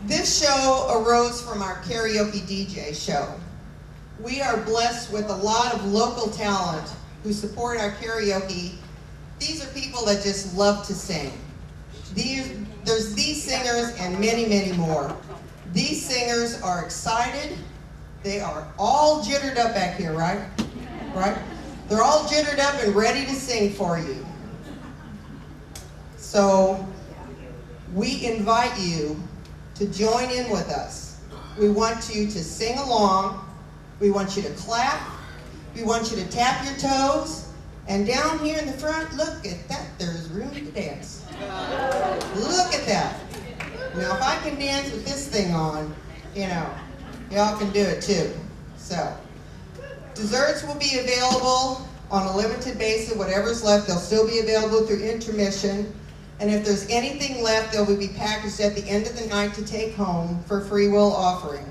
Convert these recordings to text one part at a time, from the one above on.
This show arose from our karaoke DJ show. We are blessed with a lot of local talent who support our karaoke. These are people that just love to sing. There's these singers and many, many more. These singers are excited. They are all jittered up back here, right? Right? They're all jittered up and ready to sing for you. So we invite you to join in with us. We want you to sing along. We want you to clap. We want you to tap your toes. And down here in the front, look at that, there's room to dance. Look at that. Now, if I can dance with this thing on, you know, y'all can do it too. So, desserts will be available on a limited basis. Whatever's left, they'll still be available through intermission. And if there's anything left, they'll be packaged at the end of the night to take home for free will offering.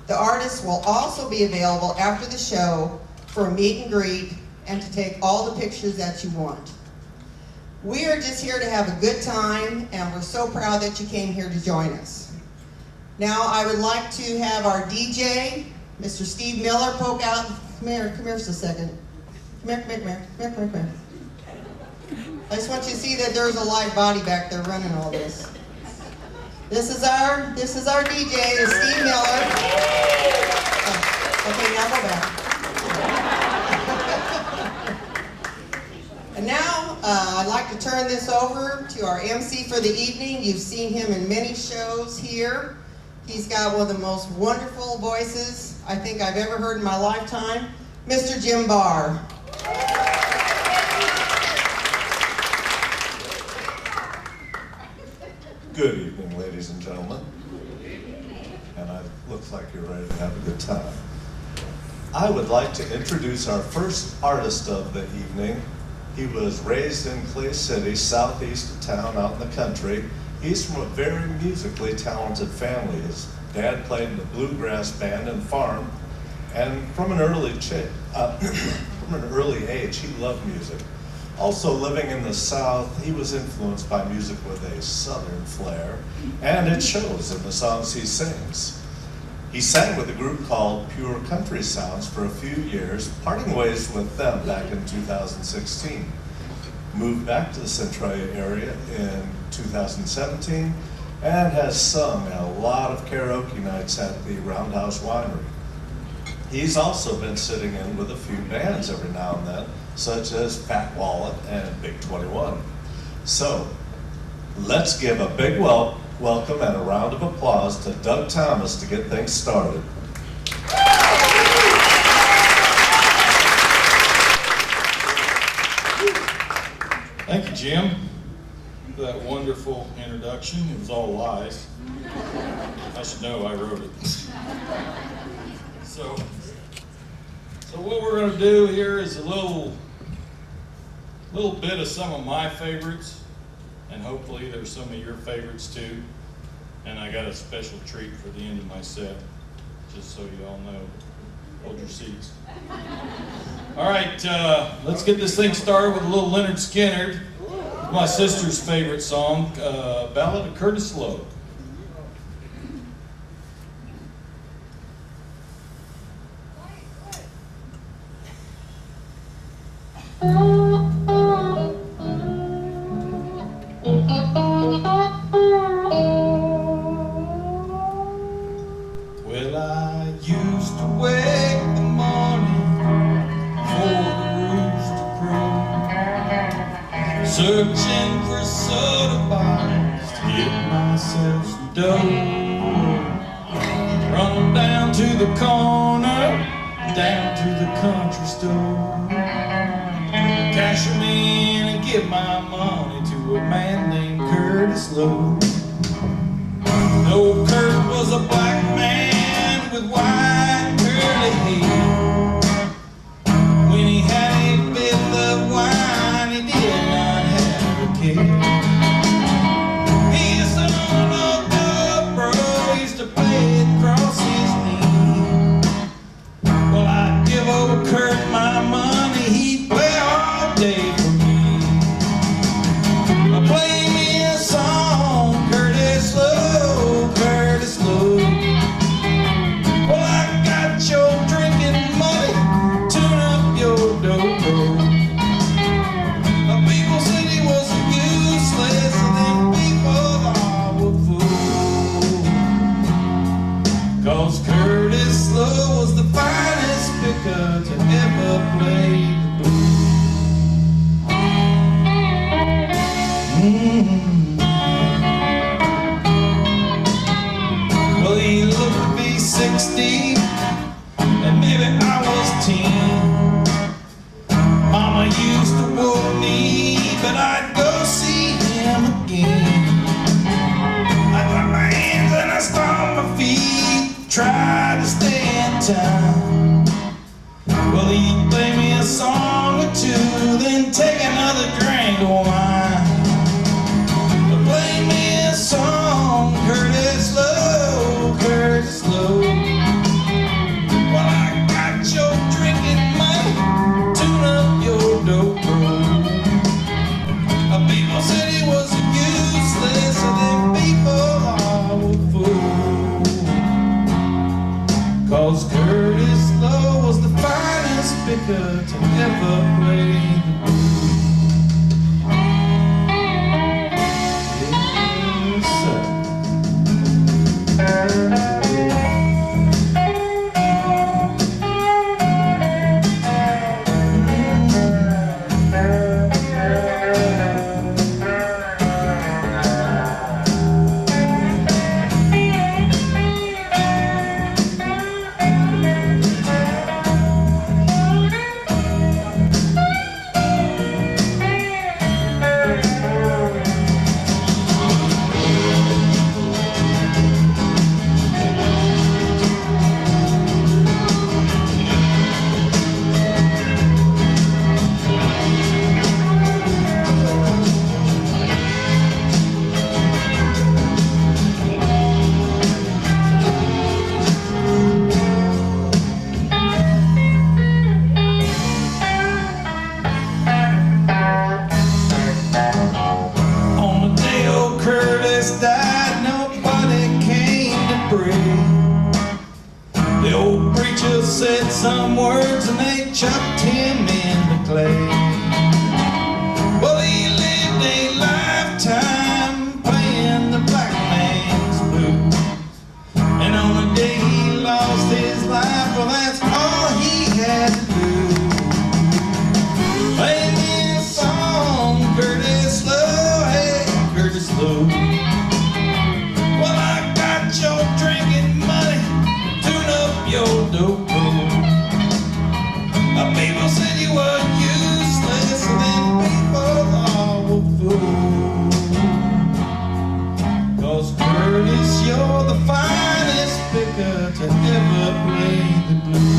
The artists will also be available after the show for a meet and greet and to take all the pictures that you want. We are just here to have a good time, and we're so proud that you came here to join us. Now I would like to have our DJ, Mr. Steve Miller, poke out. Come here just a second. Come here. I just want you to see that there's a live body back there running all this. This is our DJ, is Steve Miller. Oh, okay, now go back. And now, I'd like to turn this over to our MC for the evening. You've seen him in many shows here. He's got one of the most wonderful voices I think I've ever heard in my lifetime, Mr. Jim Barr. Good evening, ladies and gentlemen. And it looks like you're ready to have a good time. I would like to introduce our first artist of the evening. He was raised in Clay City, southeast of town, out in the country. He's from a very musically talented family. His dad played in the bluegrass band and farm, and from an early age, he loved music. Also living in the South, he was influenced by music with a Southern flair, and it shows in the songs he sings. He sang with a group called Pure Country Sounds for a few years, parting ways with them back in 2016. Moved back to the Centralia area in 2017, and has sung at a lot of karaoke nights at the Roundhouse Winery. He's also been sitting in with a few bands every now and then, such as Fat Wallet and Big 21. So, let's give a big welcome and a round of applause to Doug Thomas to get things started. Thank you, Jim, for that wonderful introduction. It was all lies. I should know, I wrote it. So what we're going to do here is a little bit of some of my favorites, and hopefully there's some of your favorites too. And I got a special treat for the end of my set, just so you all know. Hold your seats. All right, let's get this thing started with a little Leonard Skinner, my sister's favorite song, Ballad of Curtis Lowe. Well, I used to wake the morning before the rooster crowed, searching for soda bottles to get myself some dough. Run down to the corner, down to the country store, cash 'em in and give my money to a man named Curtis Lowe. No, Kurt was a black man with white curly hair. When he had a fifth of wine, he did not have a care. His son of the bro used to play it across his knee. Well, I'd give old Kurt my money, he'd play all day for me. Play me a song, Curtis Lowe, Curtis time. Well, he'd play me a song or two, then take another drink of wine. Play me a song, Curtis Low, Curtis Low. Well, I got your drinking money, tune up your dope road. People said he was useless, and then people all were fools. 'Cause Curtis Low was the finest picker to ever play the blues. Yes, sir. Died, nobody came to pray. The old preacher said some words and they chopped him into clay. Well, he lived a lifetime playing the black man's blues, and on the day he lost his life, well, that's all he had to do. Play me a song, Curtis Low, hey, Curtis Low. Your drinking money, tune up your dope road. People said you were useless, and then people all were fools. 'Cause Curtis, you're the finest picker to ever play the blues.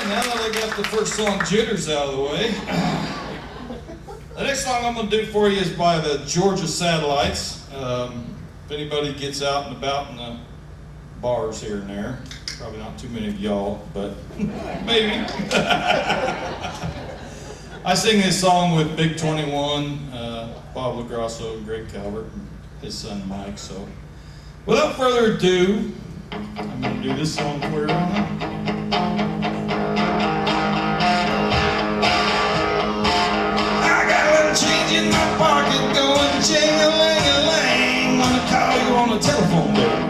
Now that I got the first song, Jitters, out of the way, the next song I'm going to do for you is by the Georgia Satellites. If anybody gets out and about in the bars here and there, probably not too many of y'all, but maybe. I sing this song with Big 21, Bob LaGrasso, and Greg Calvert, and his son Mike. So without further ado, I'm going to do this song for you right now. Change in my pocket, going ching-a-ling-a-ling. Wanna call you on the telephone, baby,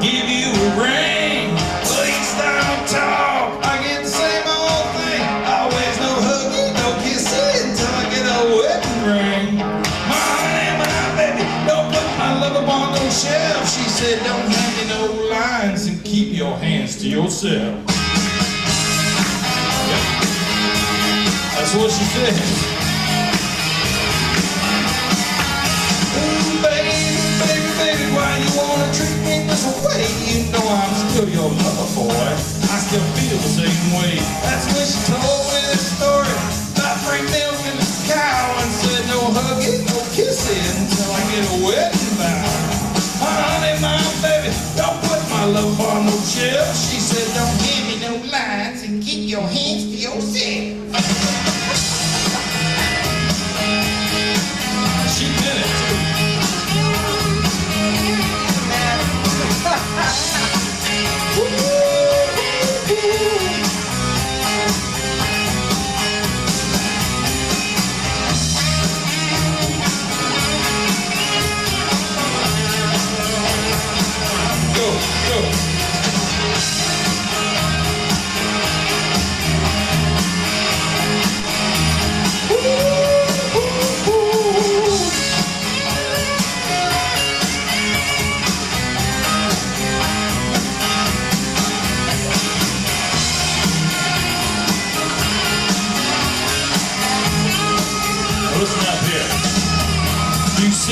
give you a ring. But each time I talk, I get the same old thing. Always no hugging, no kissing, until I get a wedding ring. My honey, my baby, don't put my love up on no shelf. She said, don't hand me no lines and keep your hands to yourself. Yep. That's what she said. Baby, why you wanna treat me this way? You know I'm still your lover, boy. I still feel the same way. That's when she told me this story about free milk and the cow, and said no hugging, no kissing, until I get a wedding vow. My honey, my baby, don't put my love on no shelf. She said don't give me no lines and keep your hands to yourself. She did it too. Go.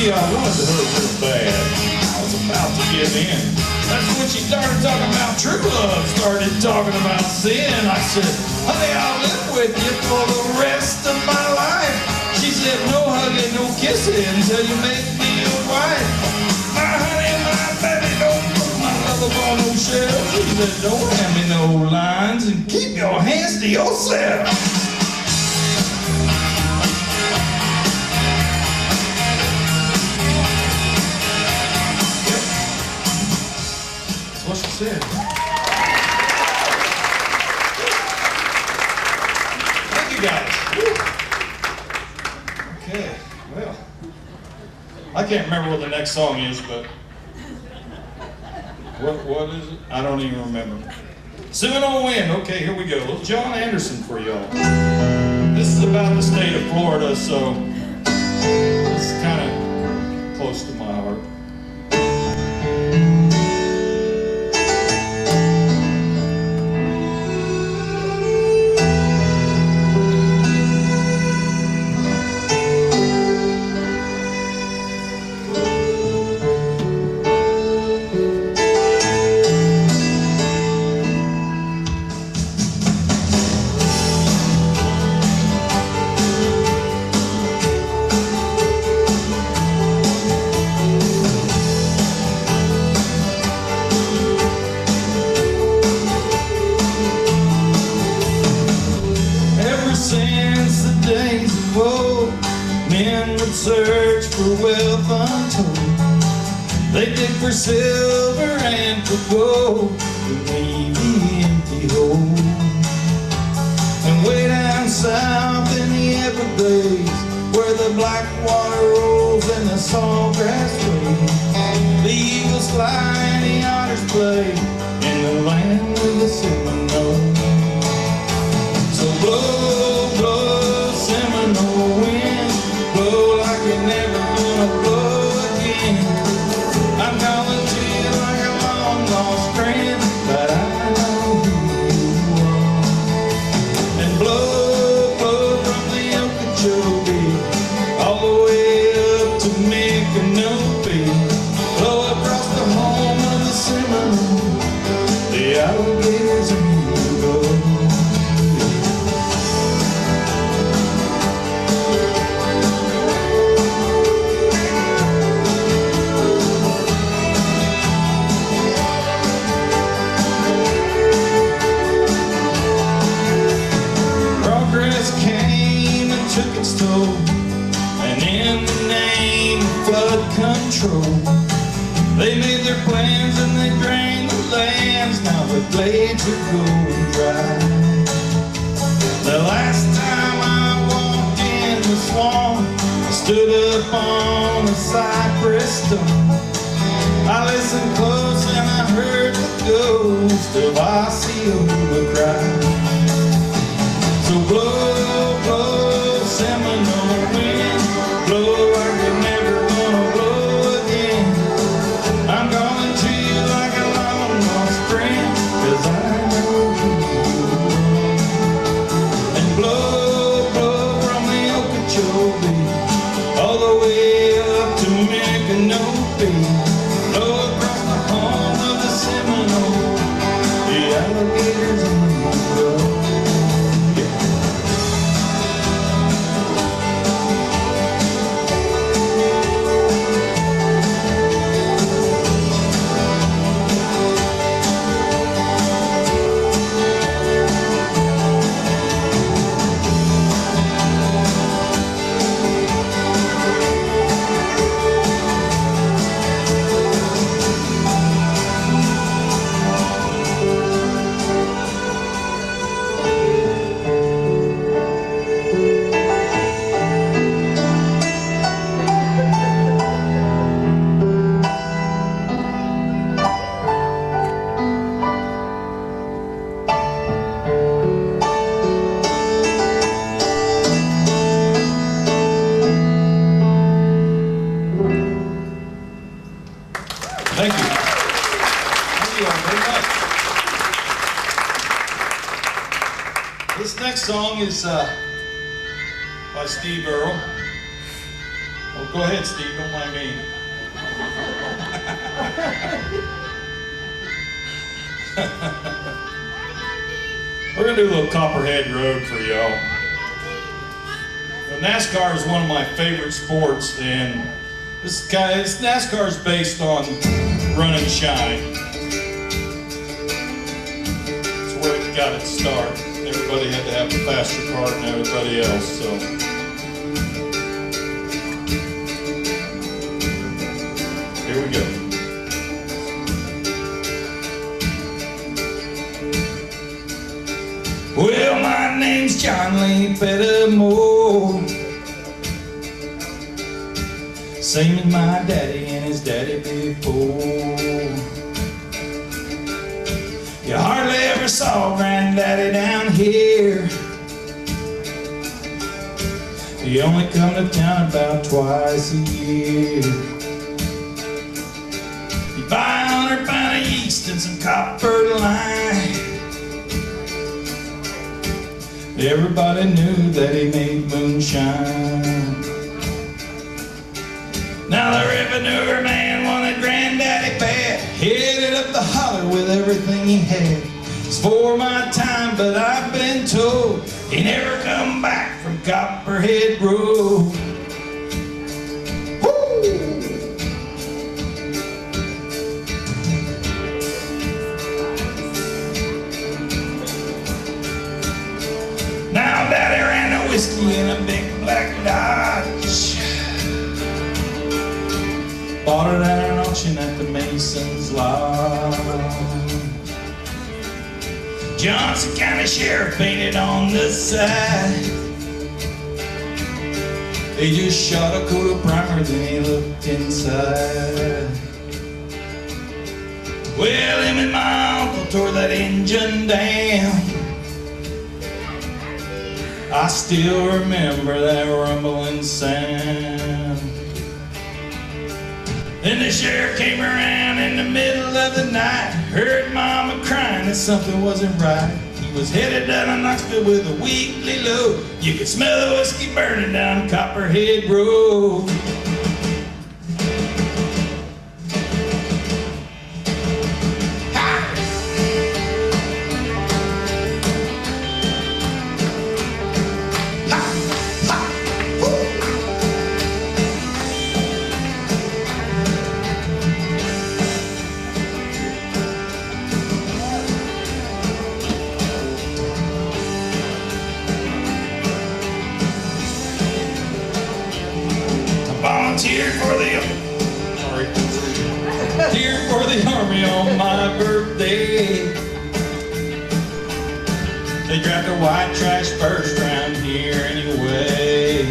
you, I wanted to hurt real bad. I was about to give in. That's when she started talking about true love, started talking about sin. I said, honey, I'll live with you for the rest of my life. She said, no hugging, no kissing until you make me your wife. My honey, my baby, don't put my love up on no shelf. She said, don't hand me no lines and keep your hands to yourself. What she said. Thank you guys. Okay, well, I can't remember what the next song is, but what is it? I don't even remember. Seminole Wind. Okay, here we go. Little John Anderson for y'all. This is about the state of Florida, so it's kind of close to my heart. Since the days of old, men would search for wealth untold. They dig for silver and for gold to leave the empty hole. And way down south in the Everglades, where the black water rolls and the sawgrass waves, the eagles fly and the otters play in the land of the Seminole. So blow, blow, Seminole wind, blow like you're never gonna blow again. I'm calling to you like a long lost friend, but I know who you are. And blow, blow from the Okeechobee all the way up to Micanopy, blow across the home of the Seminole, the alligators and the gold. Took its toll, and in the name of flood control, they made their plans and they drained the lands. Now the glades are going dry. The last time I walked in the swamp, I stood up on a cypress stone. I listened close and I heard the ghost of Osceola cry. So blow, blow, Seminole wind, blow like you're never gonna blow again. I'm calling to you like a long lost friend, 'cause I know who you are. And blow, blow from the Okeechobee all the way up to Micanopy, blow across the home of the Seminole, the alligators and the gold. Thank you. Thank you all very much. This next song is by Steve Earle, called Well, go ahead, Steve, don't mind me. We're gonna do a little Copperhead Road for y'all. Well, NASCAR is one of my favorite sports, and NASCAR is based on run and shine. It's where it got its start. Everybody had to have a faster car than everybody else, so. Here we go. Well, my name's John Lee Pettimore, same as my daddy and his daddy before. You hardly ever saw Granddaddy down here. He only come to town about twice a year. You buy 100 pound of yeast and some copper line. Everybody knew that he made moonshine. Now the revenue man wanted Granddaddy bad, headed up the holler with everything he had. It's for my time, but I've been told he never come back from Copperhead Road. Now Daddy ran a whiskey in a big black Dodge. Bought it at an auction at the Mason's Lodge. Johnson County Sheriff painted on the side. They just shot a coat of primer, then he looked inside. Well, him and my uncle tore that engine down. I still remember that rumbling sound. Then the sheriff came around in the middle of the night, heard Mama crying that something wasn't right. He was headed down to Knoxville with a weekly load. You could smell the whiskey burning down Copperhead Road. Volunteered for the Army on my birthday. They draft a white trash first round here anyway.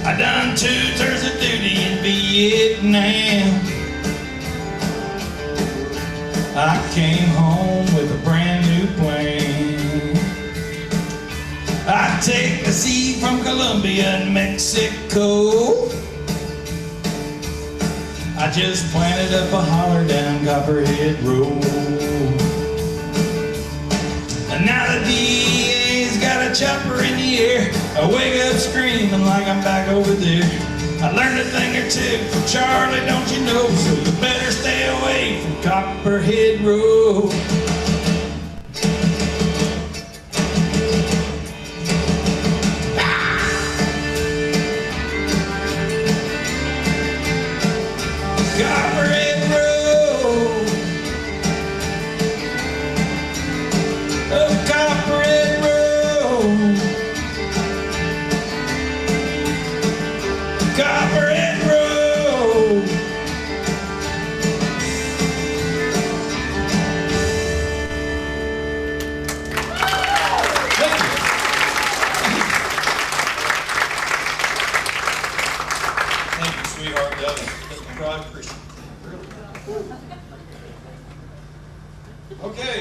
I done 2 tours of duty in Vietnam. I came home with a brand new plane. I take the sea from Colombia and Mexico. I just planted up a holler down Copperhead Road. And now the DA's got a chopper in the air. I wake up screaming like I'm back over there. I learned a thing or two from Charlie, don't you know? So you better stay away from Copperhead Road. Copperhead Road. Oh, Copperhead Road. Copperhead Road. Thank you. Thank you, sweetheart. That was I appreciate it. Okay,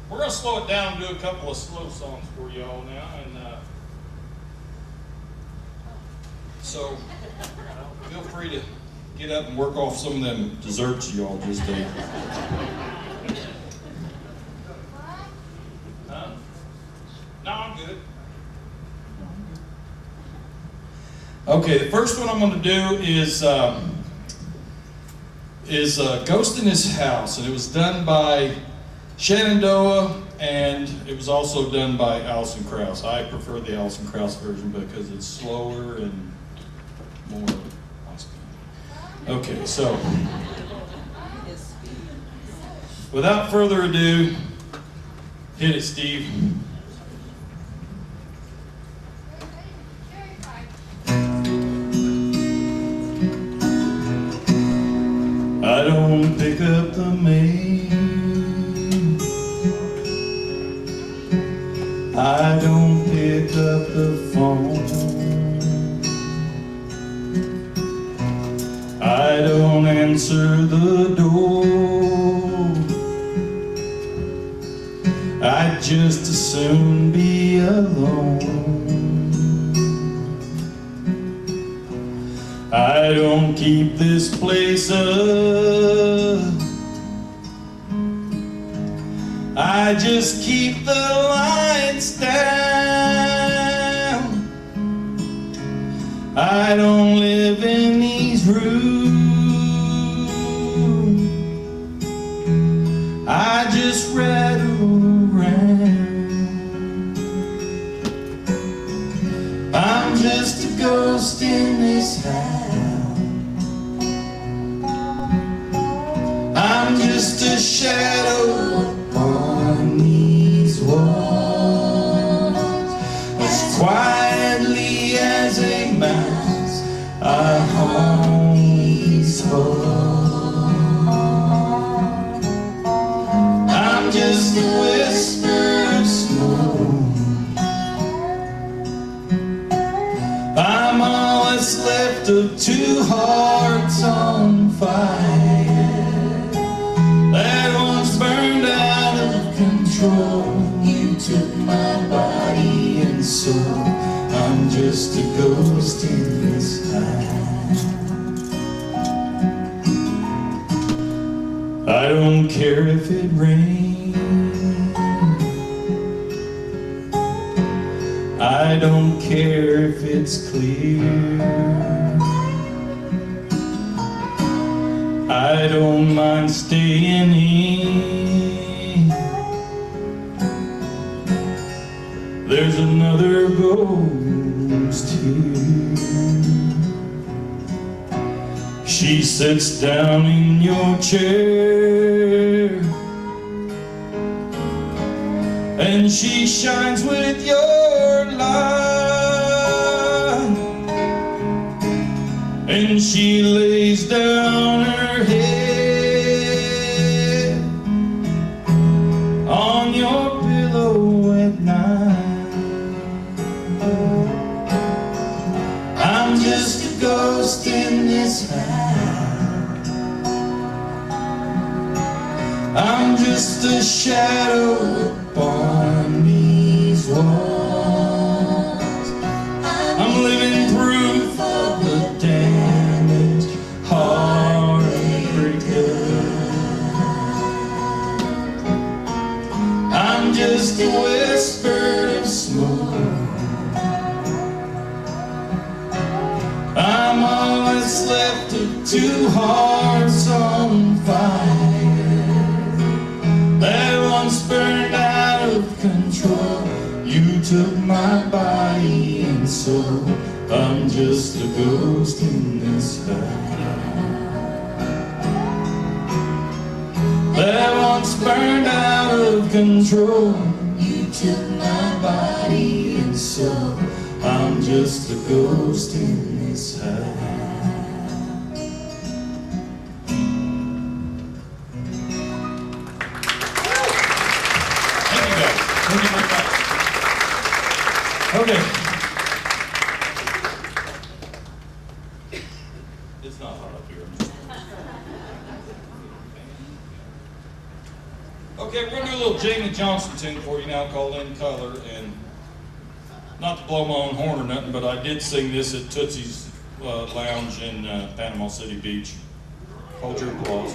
we're going to slow it down and do a couple of slow songs for y'all now. And so feel free to get up and work off some of them desserts y'all just ate. Huh? No, I'm good. Okay, the first one I'm going to do is Ghost in His House, and it was done by Shenandoah, and it was also done by Alison Krauss. I prefer the Alison Krauss version because it's slower and more high speed. Okay, so without further ado, hit it, Steve. I don't pick up the mail, I don't pick up the phone, I don't answer the door, I'd just as soon be alone. I don't keep this place up, I just keep the lights down. I don't live in these rooms, I just rattle around. I'm just a ghost in this house, I'm just a shadow upon these walls. As quietly as a mouse, I haunt these halls. I'm just a whisper of smoke, I'm all that's left of two hearts on fire that once burned out of control. You took my body and soul, I'm just a ghost in this house. I don't care if it rains, I don't care if it's clear, I don't mind staying in. There's another ghost here. She sits down in your chair and she shines with your light, and she lays down her head on your pillow at night. I'm just a ghost in this house, I'm just a shadow upon these walls. I'm living proof of the damaged heartbreaker. I'm just a whisper of smoke, I'm all that's left of two hearts on fire that once burned out of control. You took my body and soul, I'm just a ghost in this house that once burned out of control. You took my body and soul, I'm just a ghost in this house. Thank you guys. Thank you very much. Okay. It's not hot up here. Okay, we're gonna do a little Jamie Johnson tune for you now called In Color, and not to blow my own horn or nothing, but I did sing this at Tootsie's Lounge in Panama City Beach. Hold your applause.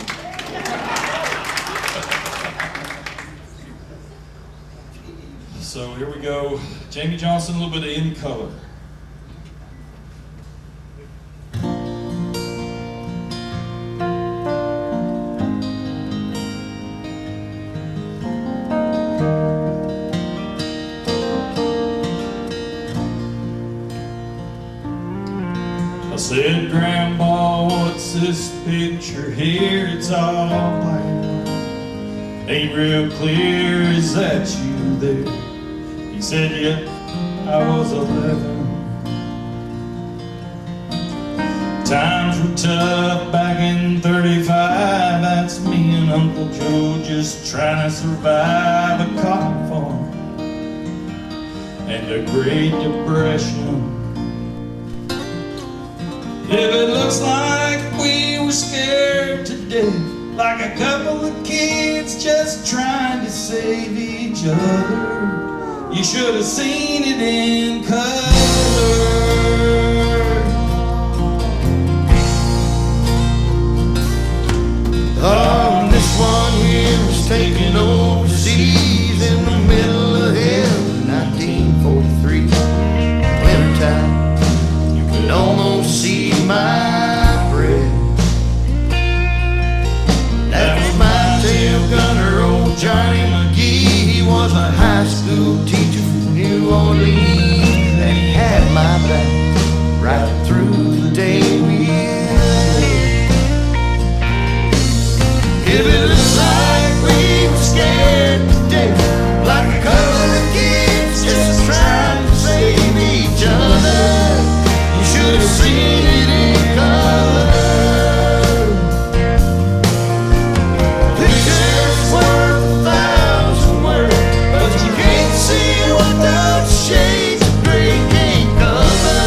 So here we go. Jamie Johnson, a little bit of In Color. Grandpa, what's this picture here? It's all black. Ain't real clear, is that you there? He said, yeah, I was 11. Times were tough back in 35. That's me and Uncle Joe just trying to survive a cotton farm and a Great Depression. If it looks like we were scared to death, like a couple of kids just trying to save each other, you should have seen it in color. Oh, this one here was taken overseas in the middle of hell in 1943. Wintertime, you could almost see my breath. That was my tail gunner, old Johnny McGee. He was a high school teacher from New Orleans, and he had my back right through the day we lived. If it looks like we were scared to death, like a couple of kids just trying to save each other, you should have seen it in color. Pictures worth 1,000 words, but you can't see what those shades of gray can't cover.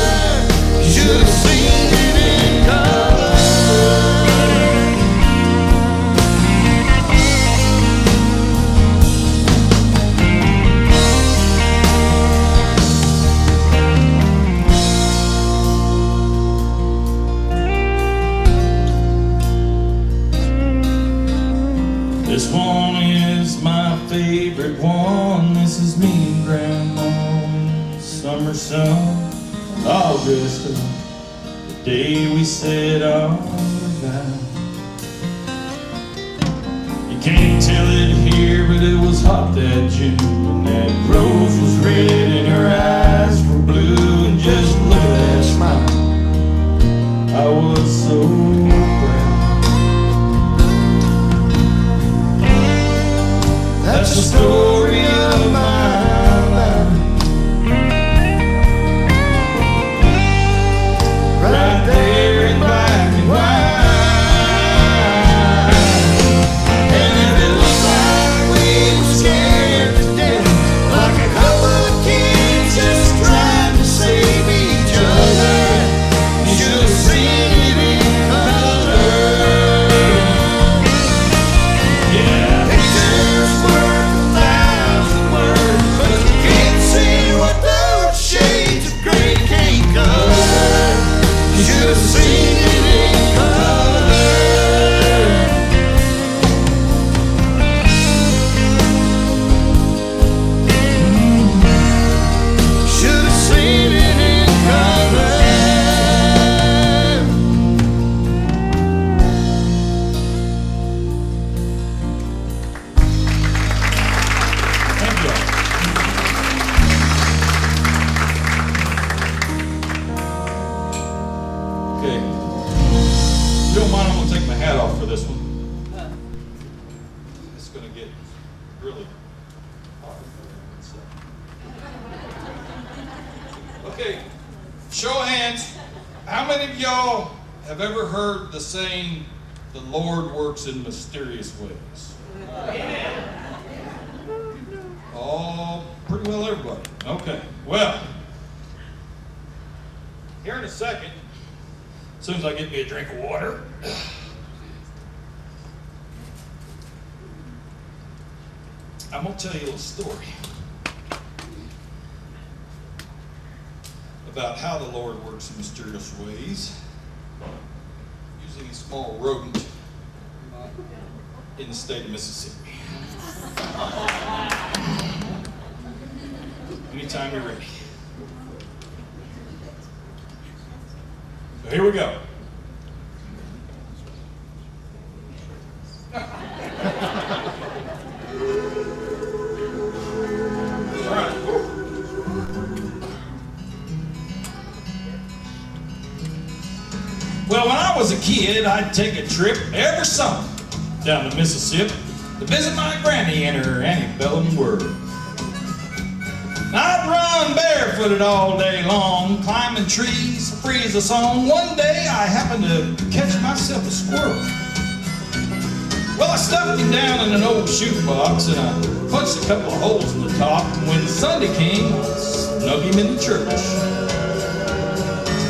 You should have seen it in color. This one is my favorite one. This is me and Grandma in the summer sun, all dressed up the day we said our vow. You can't tell it here, but it was hot that June, and that rose was red and her eyes were blue, and just look at that smile, I was so proud. That's the story of my life, right there in black and white. And if it looks like we were scared to death, like a couple of kids just trying to save each other, you should have seen it in color. Yeah. Pictures worth 1,000 words, but you can't see what those shades of gray can't cover. You should have seen it in color. Should have seen it in color. Thank you. Okay. If you don't mind, I'm gonna take my hat off for this one. It's gonna get really hard. Okay, show of hands. How many of y'all have ever heard the saying, "The Lord works in mysterious ways"? Oh, pretty well everybody. Okay, well, here in a second, as soon as I get me a drink of water, I'm gonna tell you a little story about how the Lord works in mysterious ways using a small rodent in the state of Mississippi. Anytime you're ready. So here we go. All right. I was a kid, I'd take a trip every summer down to Mississippi to visit my granny and her antebellum world. I'd run barefooted all day long, climbing trees, free as a song. One day I happened to catch myself a squirrel. Well, I stuffed him down in an old shoebox and I punched a couple of holes in the top. And when Sunday came, I snuck him in the church.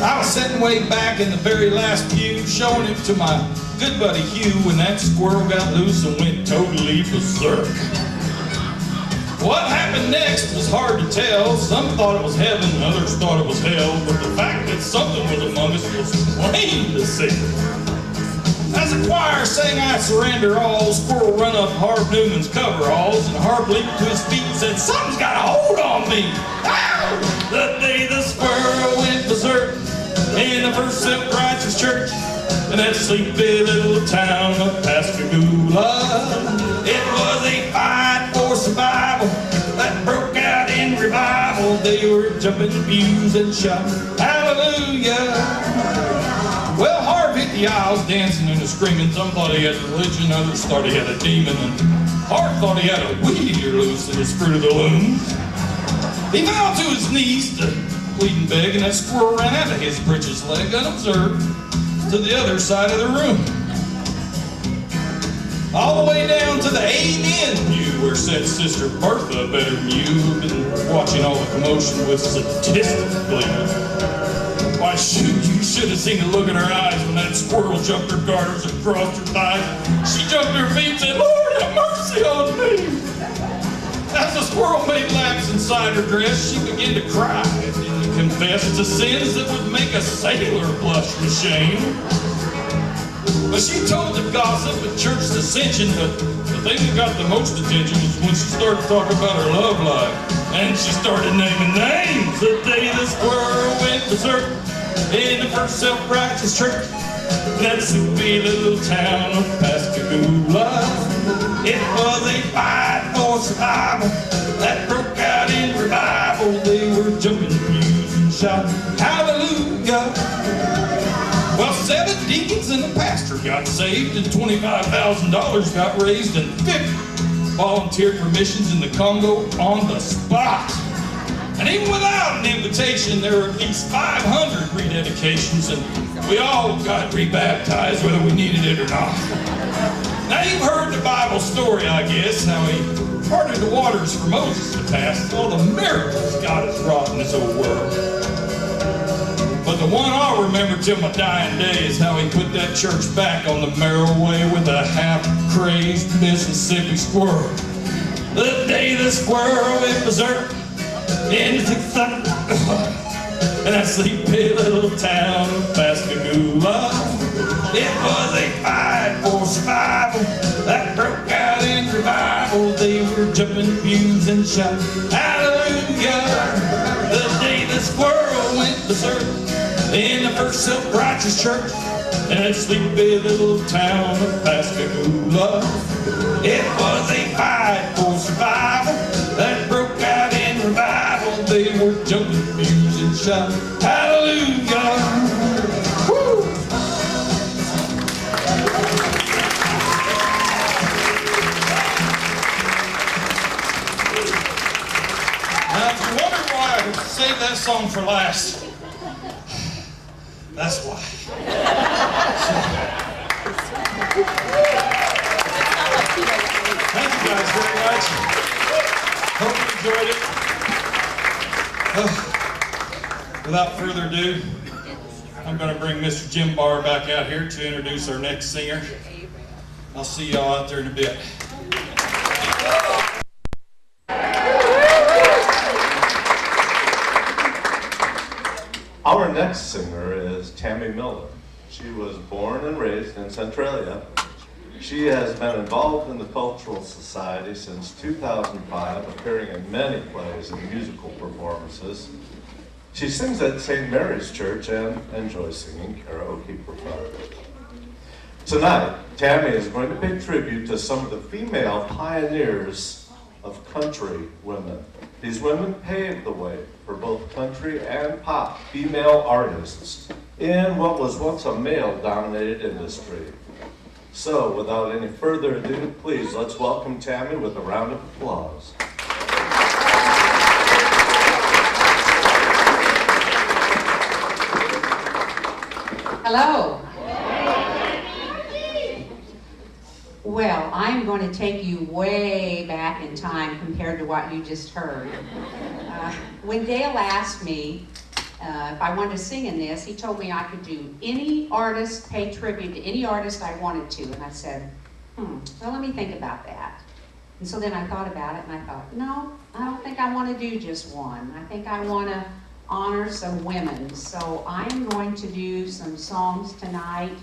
I was sitting way back in the very last pew, showing it to my good buddy Hugh, when that squirrel got loose and went totally berserk. What happened next was hard to tell. Some thought it was heaven, others thought it was hell, but the fact that something was among us was plain to see. As the choir sang I Surrender All, squirrel run up Harv Newman's coveralls, and Harv leaped to his feet and said, "Something's got a hold on me." Ow! The day the squirrel went berserk in the First Self-Righteous Church in that sleepy little town of Pascagoula. It was a fight for survival that broke out in revival. They were jumping pews and shouting, "Hallelujah!" Well, Harv hit the aisles dancing and screaming. Some thought he had religion, others thought he had a demon, and Harv thought he had a weed eater loose in his Fruit of the Loom. He fell to his knees to plead and beg, and that squirrel ran out of his britches leg unobserved to the other side of the room. All the way down to the Amen pew, where said Sister Bertha, better than you, who've been watching all the commotion with sadistic glee. Why, shoot, you should have seen the look in her eyes when that squirrel jumped her garters and crossed her thighs. She jumped to her feet and said, "Lord, have mercy on me." As the squirrel made laps inside her dress, she began to cry and confess to sins that would make a sailor blush with shame. But she told the gossip at church dissension, but the thing that got the most attention was when she started talking about her love life. And she started naming names. The day the squirrel went berserk in the First Self-Righteous Church, that sleepy little town of Pascagoula. It was a fight for survival that broke out in revival. They were jumping pews and shouting, "Hallelujah!" Well, 7 deacons and a pastor got saved, and $25,000 got raised, and 50 volunteered for missions in the Congo on the spot. And even without an invitation, there were at least 500 rededications, and we all got rebaptized whether we needed it or not. Now you've heard the Bible story, I guess, how he parted the waters for Moses to pass, all the miracles God has wrought in this old world. But the one I'll remember till my dying day is how he put that church back on the merry way with a half-crazed Mississippi squirrel. The day the squirrel went berserk in that sleepy little town of Pascagoula. It was a fight for survival that broke out in revival. They were jumping pews and shouting, "Hallelujah!" The day the squirrel went berserk in the First Self-Righteous Church in that sleepy little town of Pascagoula. It was a fight for survival that broke out in revival. They were jumping pews and shouting, "Hallelujah!" Woo! Now, if you wonder why I saved that song for last, that's why. Thank you guys very much. Hope you enjoyed it. Without further ado, I'm going to bring Mr. Jim Barr back out here to introduce our next singer. I'll see y'all out there in a bit. Our next singer is Tammy Miller. She was born and raised in Centralia. She has been involved in the Cultural Society since 2005, appearing in many plays and musical performances. She sings at St. Mary's Church and enjoys singing karaoke for fun. Tonight, Tammy is going to pay tribute to some of the female pioneers of country women. These women paved the way for both country and pop female artists in what was once a male-dominated industry. So, without any further ado, please let's welcome Tammy with a round of applause. Hello. Well, I'm going to take you way back in time compared to what you just heard. When Dale asked me if I wanted to sing in this, he told me I could do any artist, pay tribute to any artist I wanted to. And I said, well, let me think about that. And so then I thought about it and I thought, no, I don't think I want to do just one. I think I want to honor some women. So I am going to do some songs tonight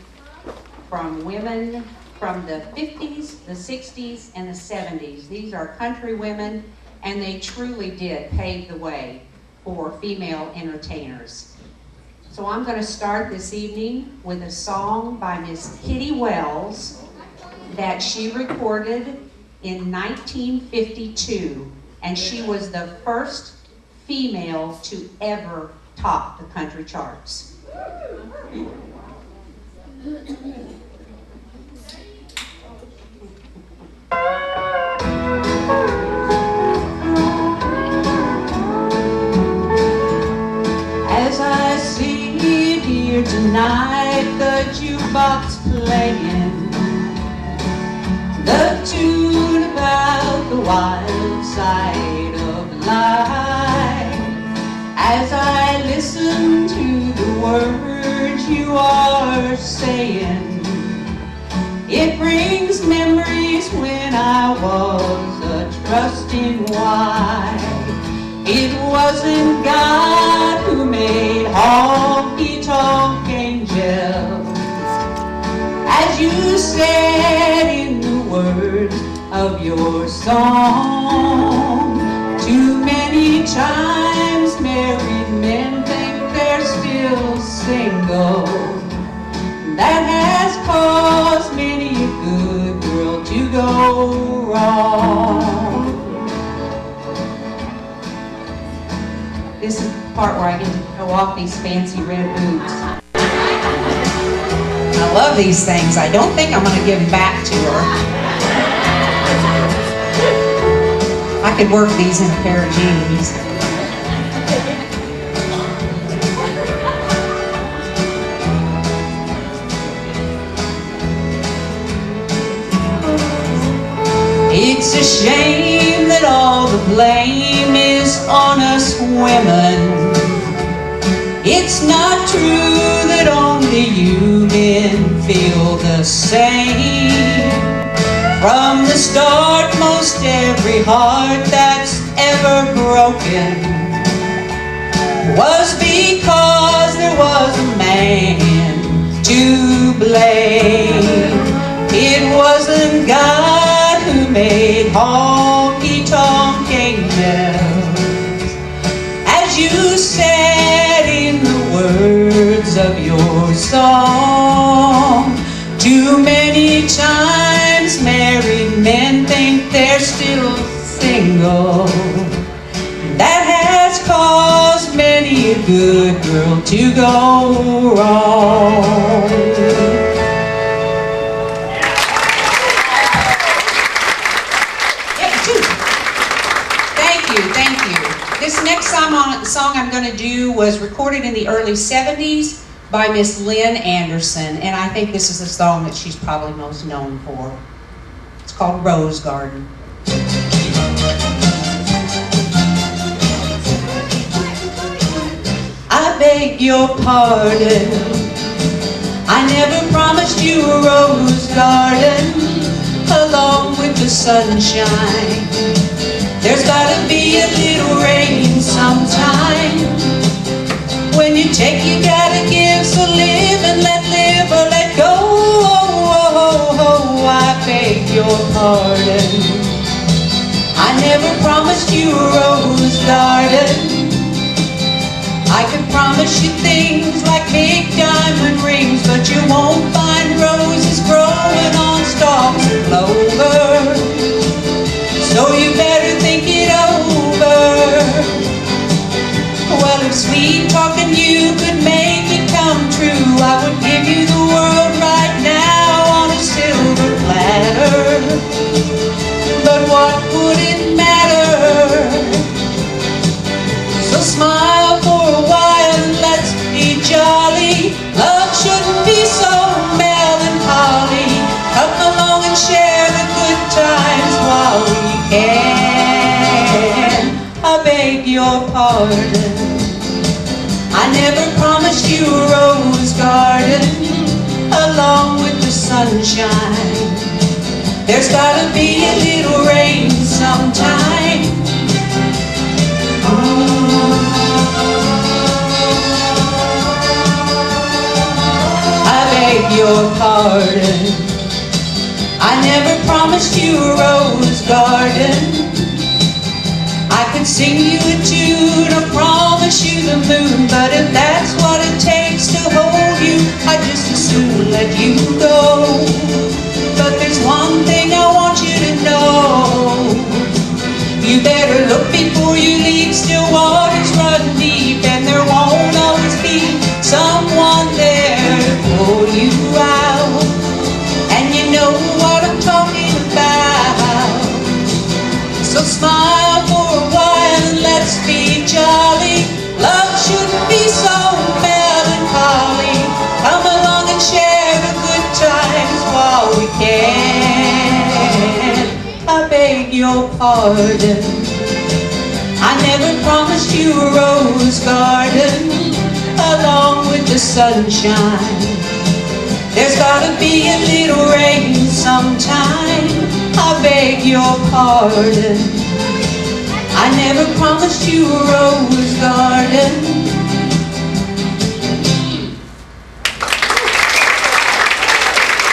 from women from the 50s, the 60s, and the 70s. These are country women, and they truly did pave the way for female entertainers. So I'm going to start this evening with a song by Miss Kitty Wells that she recorded in 1952, and she was the first female to ever top the country charts. As I sit here tonight, the jukebox playing the tune about the wild side of life. As I listen to the words you are saying, it brings memories when I was a trusting wife. It wasn't God who made honky-tonk angels, as you said in the words of your song. Too many times married men think they're still single. That has caused many a good girl to go wrong. This is the part where I get to show off these fancy red boots. I love these things. I don't think I'm going to give them back to her. I could work these in a pair of jeans. It's a shame that all the blame is on us women. It's not true that only you men feel the same. From the start, most every heart that's ever broken was because there was a man to blame. It wasn't God who made honky-tonk angels, as you said in the words of your song. Too many times married men think they're still single. That has caused many a good girl to go wrong. Thank you. This next song I'm going to do was recorded in the early 70s by Miss Lynn Anderson, and I think this is the song that she's probably most known for. It's called Rose Garden. I beg your pardon, I never promised you a rose garden along with the sunshine. There's gotta be a little rain sometime. When you take, you gotta give, so live and let live or let go. I beg your pardon, I never promised you a rose garden. I could promise you things like big diamond rings, but you won't find roses growing on stalks of clover. So you better think it over. Well, if sweet talking you could make it come true, pardon. I never promised you a rose garden along with the sunshine. There's gotta be a little rain sometime. I beg your pardon. I never promised you a rose garden. I could sing you a tune or promise you the moon, but if that's what it takes to hold you, I'd just as soon let you go. But there's one thing I want you to know. You better look before you leave. Still waters run deep, and there won't always be someone there to pull you out. And you know what I'm talking about. So smile for a while and let's be jolly. Love shouldn't be so melancholy. Come along and share the good times while we can. I beg your pardon. I never promised you a rose garden along with the sunshine. There's gotta be a little rain sometime. I beg your pardon. I never promised you a rose garden.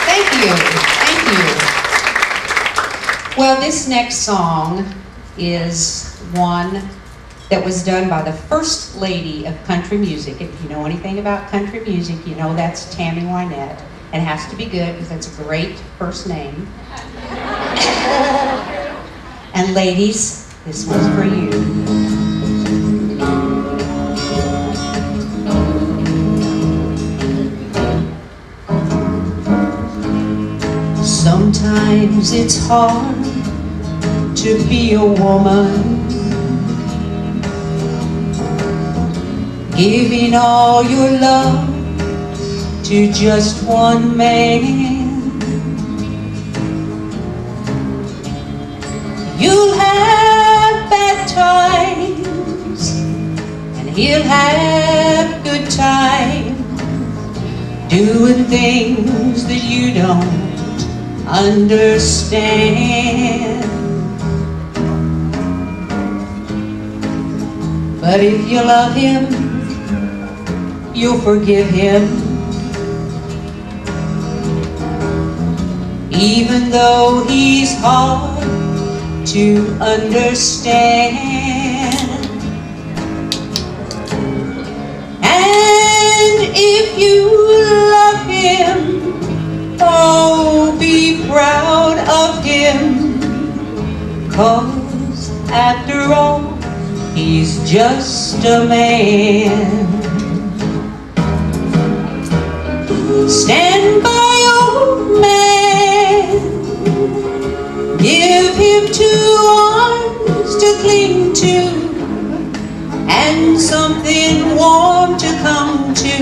Thank you. Thank you. Well, this next song is one that was done by the first lady of country music. If you know anything about country music, you know that's Tammy Wynette. It has to be good because that's a great first name. And ladies, this one's for you. Sometimes it's hard to be a woman, giving all your love to just one man. You'll have bad times, and he'll have good times, doing things that you don't understand. But if you love him, you'll forgive him, even though he's hard to understand. And if you love him, oh, be proud of him, 'cause after all, he's just a man. Stand by your man, give him 2 arms to cling to, and something warm to come to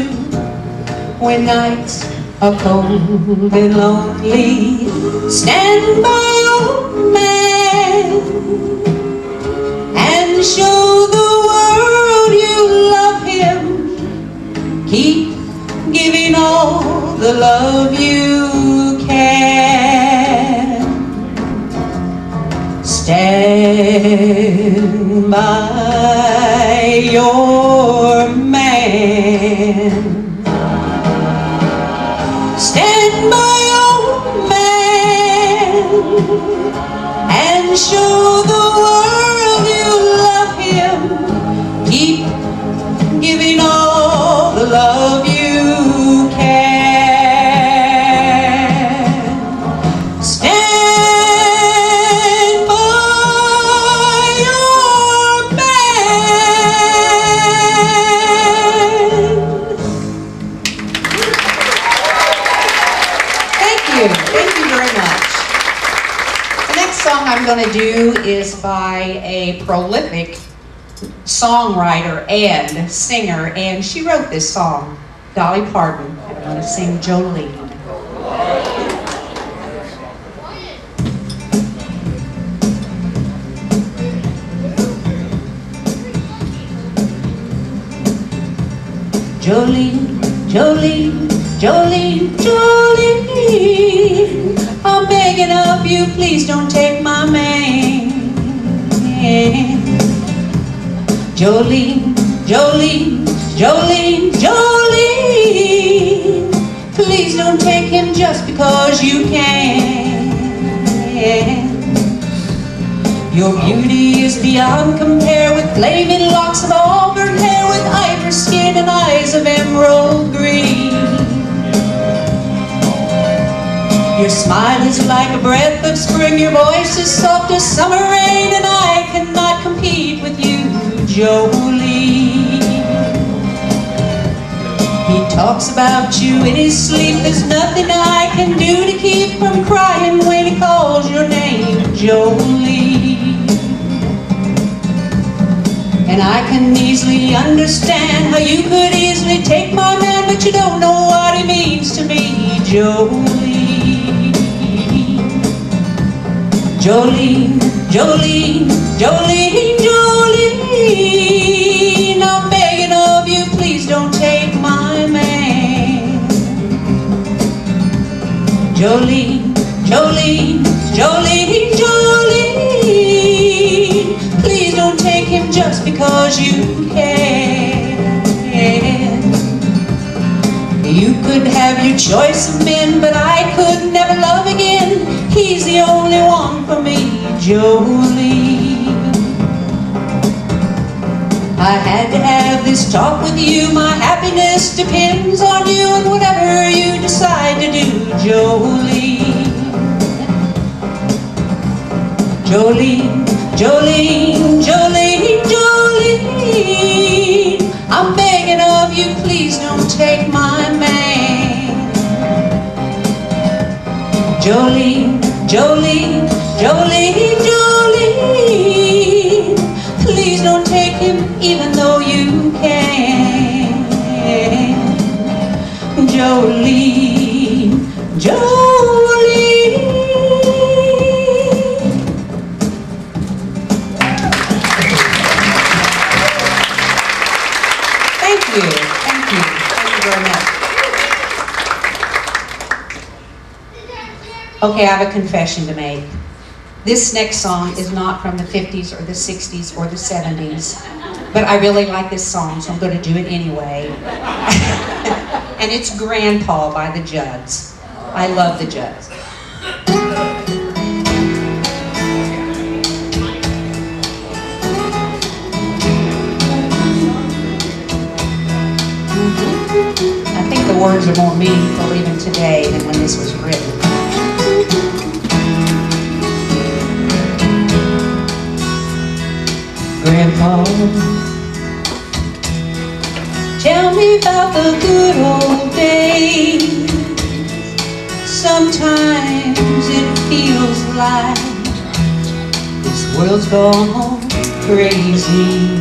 when nights are cold and lonely. Stand by your man and show the world you love him. Keep giving all the love you can. Stand by your man. Stand by your man and show the world you love him. Keep giving all the love you can. Stand by your man. Thank you. Thank you very much. The next song I'm going to do is by a prolific songwriter and singer, and she wrote this song, Dolly Parton. I'm going to sing Jolene. Jolene, Jolene, Jolene, Jolene, I'm begging of you, please don't take my man. Jolene, Jolene, Jolene, Jolene, please don't take him just because you can. Your beauty is beyond compare, with flaming locks of auburn hair, with ivory skin and eyes of emerald green. Your smile is like a breath of spring, your voice is soft as summer rain, and I cannot compete with you, Jolene. He talks about you in his sleep, there's nothing I can do to keep from crying when he calls your name, Jolene. And I can easily understand how you could easily take my man, but you don't know what he means to me, Jolene. Jolene, Jolene, Jolene, Jolene, I'm begging of you, please don't take my man. Jolene, Jolene, Jolene, Jolene, please don't take him just because you can. You could have your choice of men, but I could never love again. He's the only one for me, Jolene. I had to have this talk with you, my happiness depends on you, and whatever you decide to do, Jolene. Jolene, Jolene, Jolene, Jolene, I'm begging of you, please don't take my man. Jolene, Jolene, Jolene, Jolene, please don't take him even though you can. Jolene, Jolene. Thank you, thank you, thank you very much. Okay, I have a confession to make. This next song is not from the 50s or the 60s or the 70s, but I really like this song, so I'm going to do it anyway. And it's Grandpa by the Judds. I love the Judds. I think the words are more meaningful even today than when this was written. Grandpa, tell me about the good old days. Sometimes it feels like this world's gone crazy.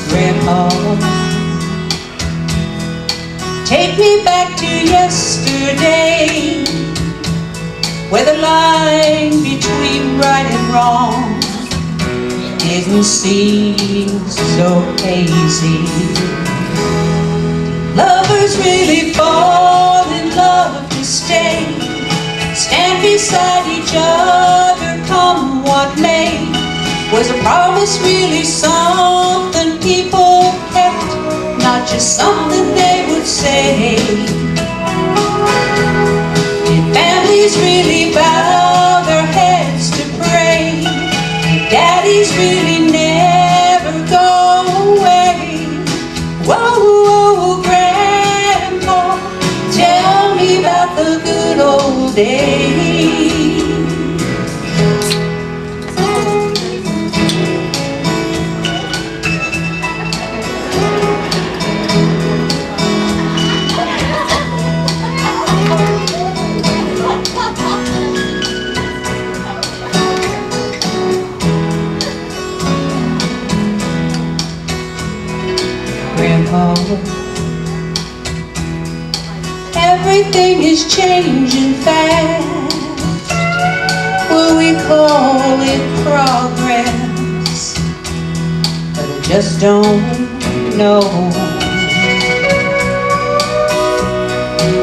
Grandpa, take me back to yesterday, where the line between right and wrong didn't seem so hazy. Lovers really fall in love to stay, stand beside each other come what may. Was a promise really something people kept, not just something they would say? Did families really bow their heads to pray? Did daddies really never go away? Whoa, whoa, Grandpa, tell me about the good old days. Grandpa, everything is changing fast. Well, we call it progress, but it just don't know.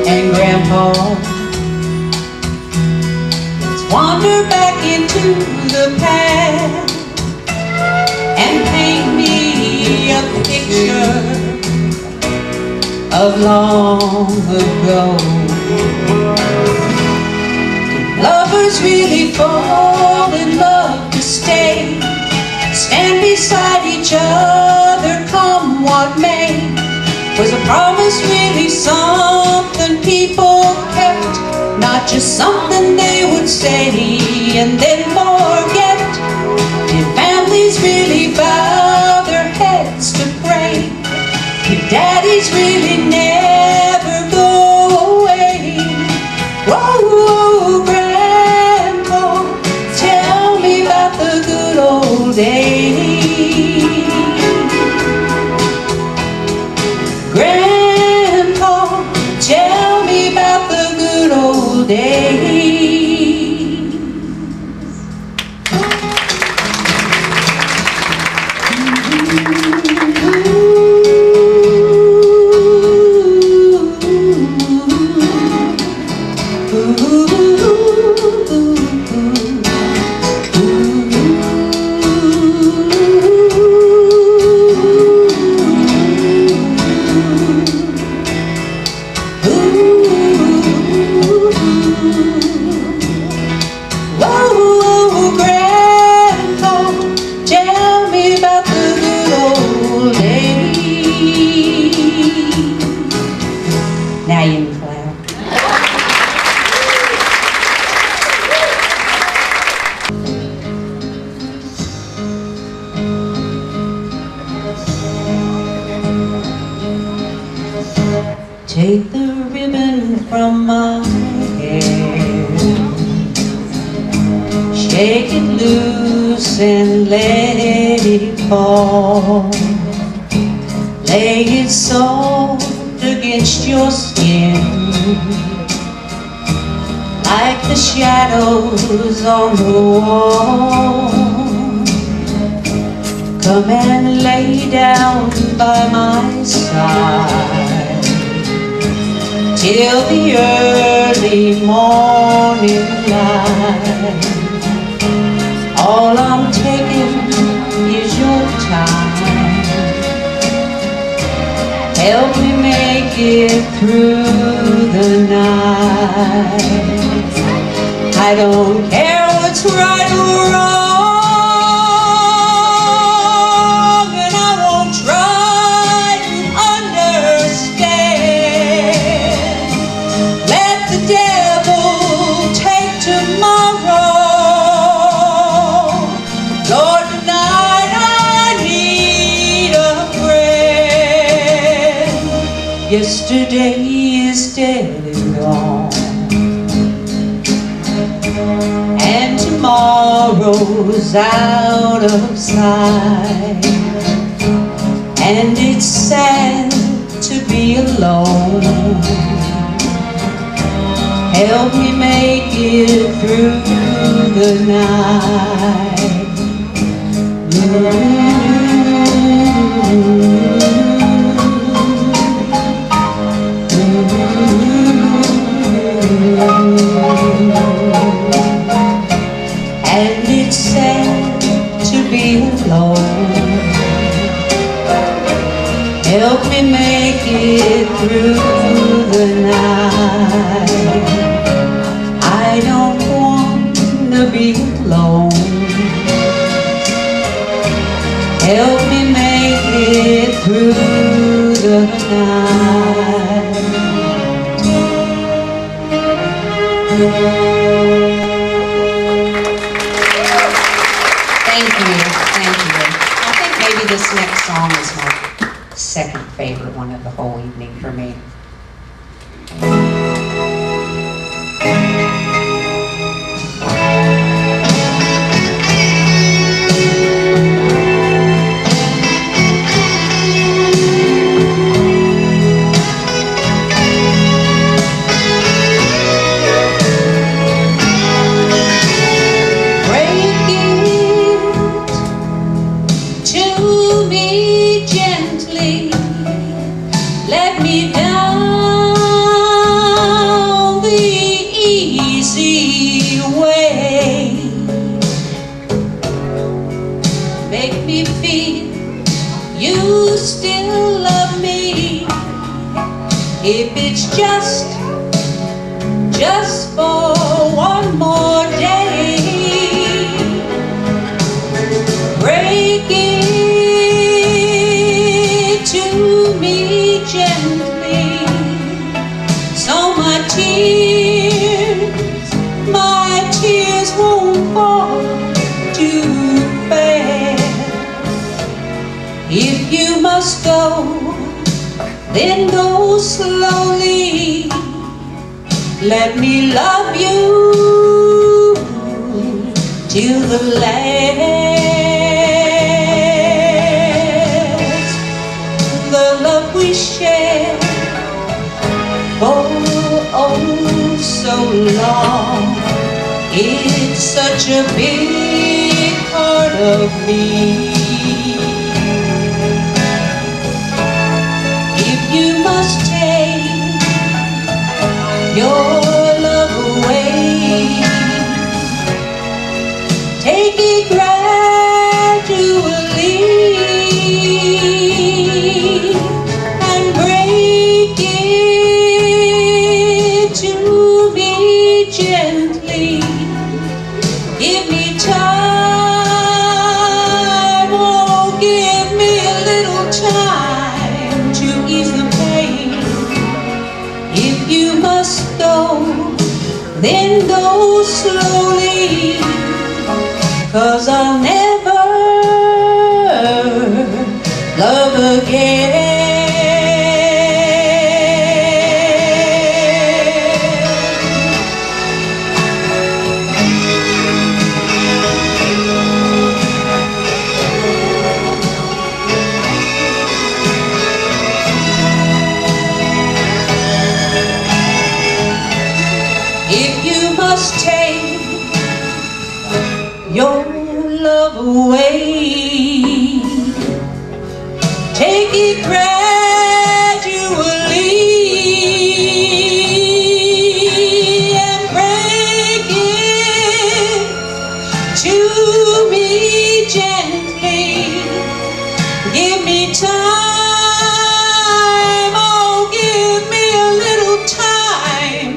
And Grandpa, let's wander back into the past and paint me a picture of long ago. Did lovers really fall in love to stay? Stand beside each other, come what may. Was a promise really something people kept? Not just something they would say and then forget? Did families really bow their heads to pray? Did daddies really never go away? Whoa, whoa, Grandpa, tell me about the good old days. Grandpa, tell me about the good old days. Whoa, Grandpa, tell me about the good old days. Now you can clap. Take the ribbon from my hair, shake it loose and let it fall. Lay it soft against your skin, like the shadows on the wall. Come and lay down by my side till the early morning light. All I'm taking is your time. Help me make it through the night. I don't care what's right or wrong, and I won't try to understand. Let the devil take tomorrow. Lord, tonight I need a friend. Yesterday is dead and gone, and tomorrow's out of sight. And it's sad to be alone. Help me make it through the night. And it's sad to be alone. Help me make it through the night. I don't want to be alone. Help me make it through the night. Thank you, thank you. I think maybe this next song is my second favorite one of the whole evening for me. Break it to me gently. If it's just for one more day, break it to me gently, so my tears won't fall too fast. If you must go, then go slowly. Let me love you till the last. The love we share for oh so long, it's such a big part of me. If you must take your love away, take it gradually and break it to me gently. Give me time, oh, give me a little time to ease the pain. If you must go, then go slowly, 'cause I'll never love again. If you must take your love away, take it gradually and break it to me gently. Give me time, oh, give me a little time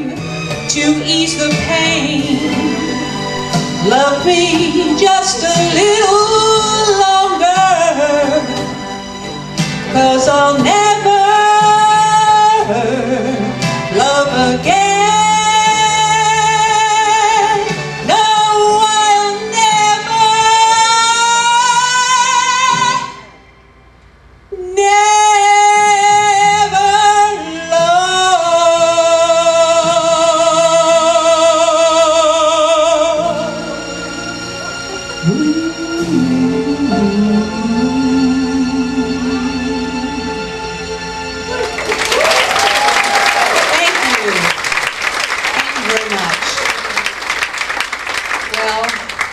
to ease the pain. Love me just a little longer, 'cause I'll never love again. No, I'll never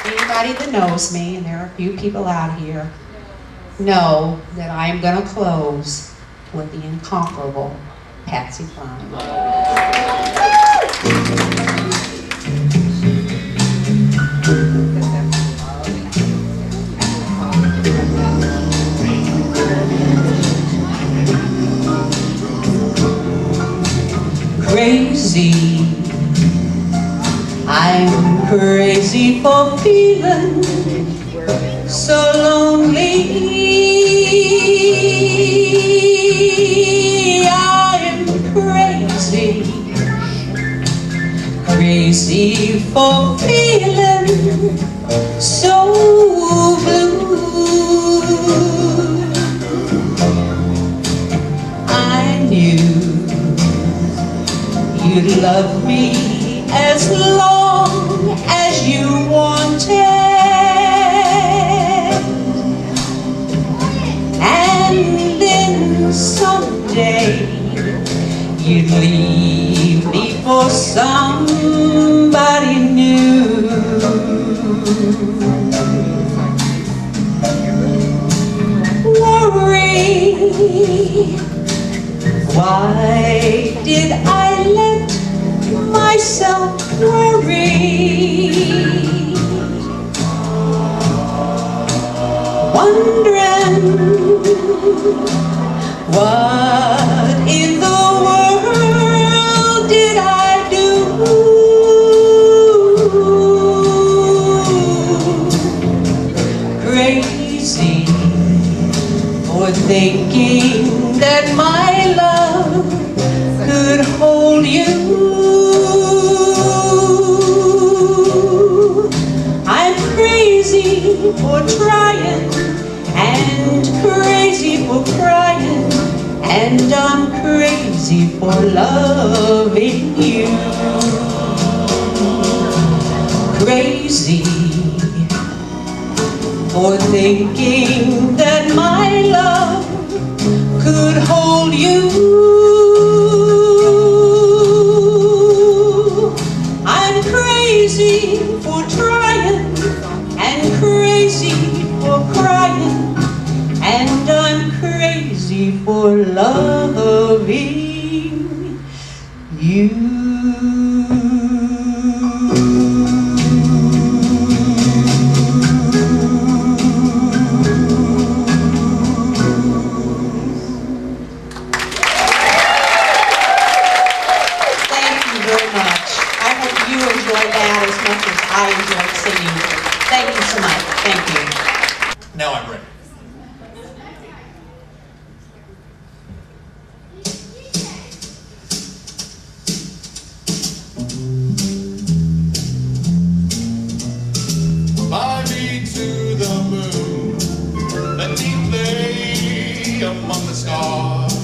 Anybody that knows me, and there are a few people out here, know that I am going to close with the incomparable Patsy Cline. Crazy, I'm crazy for feeling so lonely. I'm crazy, crazy for feeling so blue. I knew you'd love me as long as you wanted, and then someday you'd leave me for somebody new. Worry, why did I let myself worry? Wondering what in the world for loving you. Crazy for thinking that my love could hold you. I'm crazy for trying and crazy for crying, and I'm crazy for loving you. Thank you very much. I hope you enjoyed that as much as I enjoyed singing. Thank you so much. Thank you. Now I'm ready. Fly me to the moon, let me play among the stars.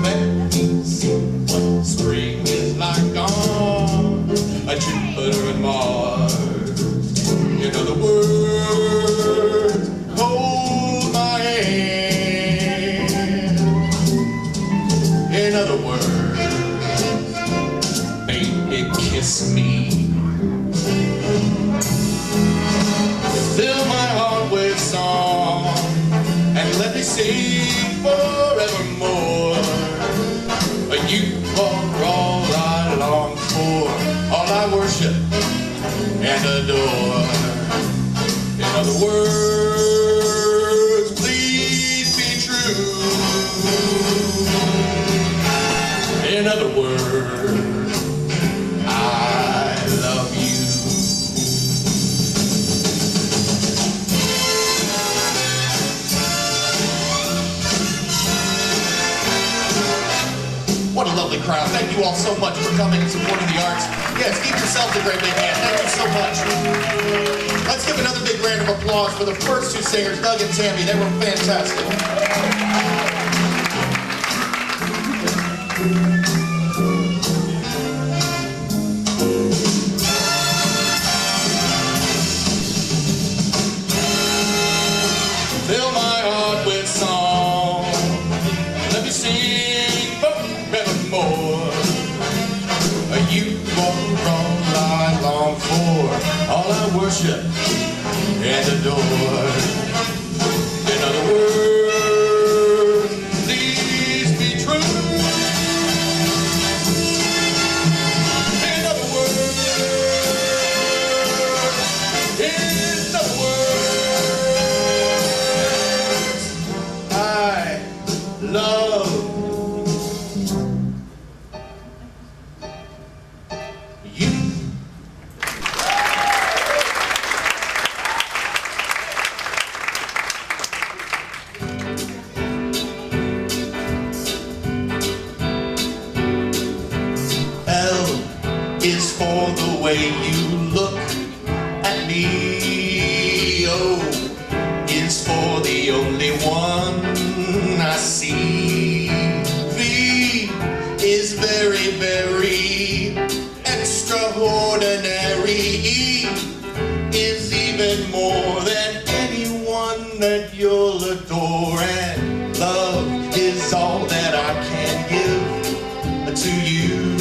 Let me see what spring is like on Jupiter and Mars. In other words, hold my hand. In other words, baby, kiss me. Fill my heart with song and let me sing forevermore. You are all I long for, all I worship and adore. In other words, please be true. In other words, I love you. What a lovely crowd. Thank you all so much for coming and supporting the arts. Yes, give yourselves a great big hand. Thank you so much. Let's give another big round of applause for the first two singers, Doug and Tammy. They were fantastic. Fill my heart with song. Let me sing forevermore. You are all I long for, all I worship and adore. In other words, please be true. In other words, I love you. L is for the way you look at me. O is for the only one I see. V is very, very extraordinary. E is even more than anyone that you'll adore. And love is all that I can give to you.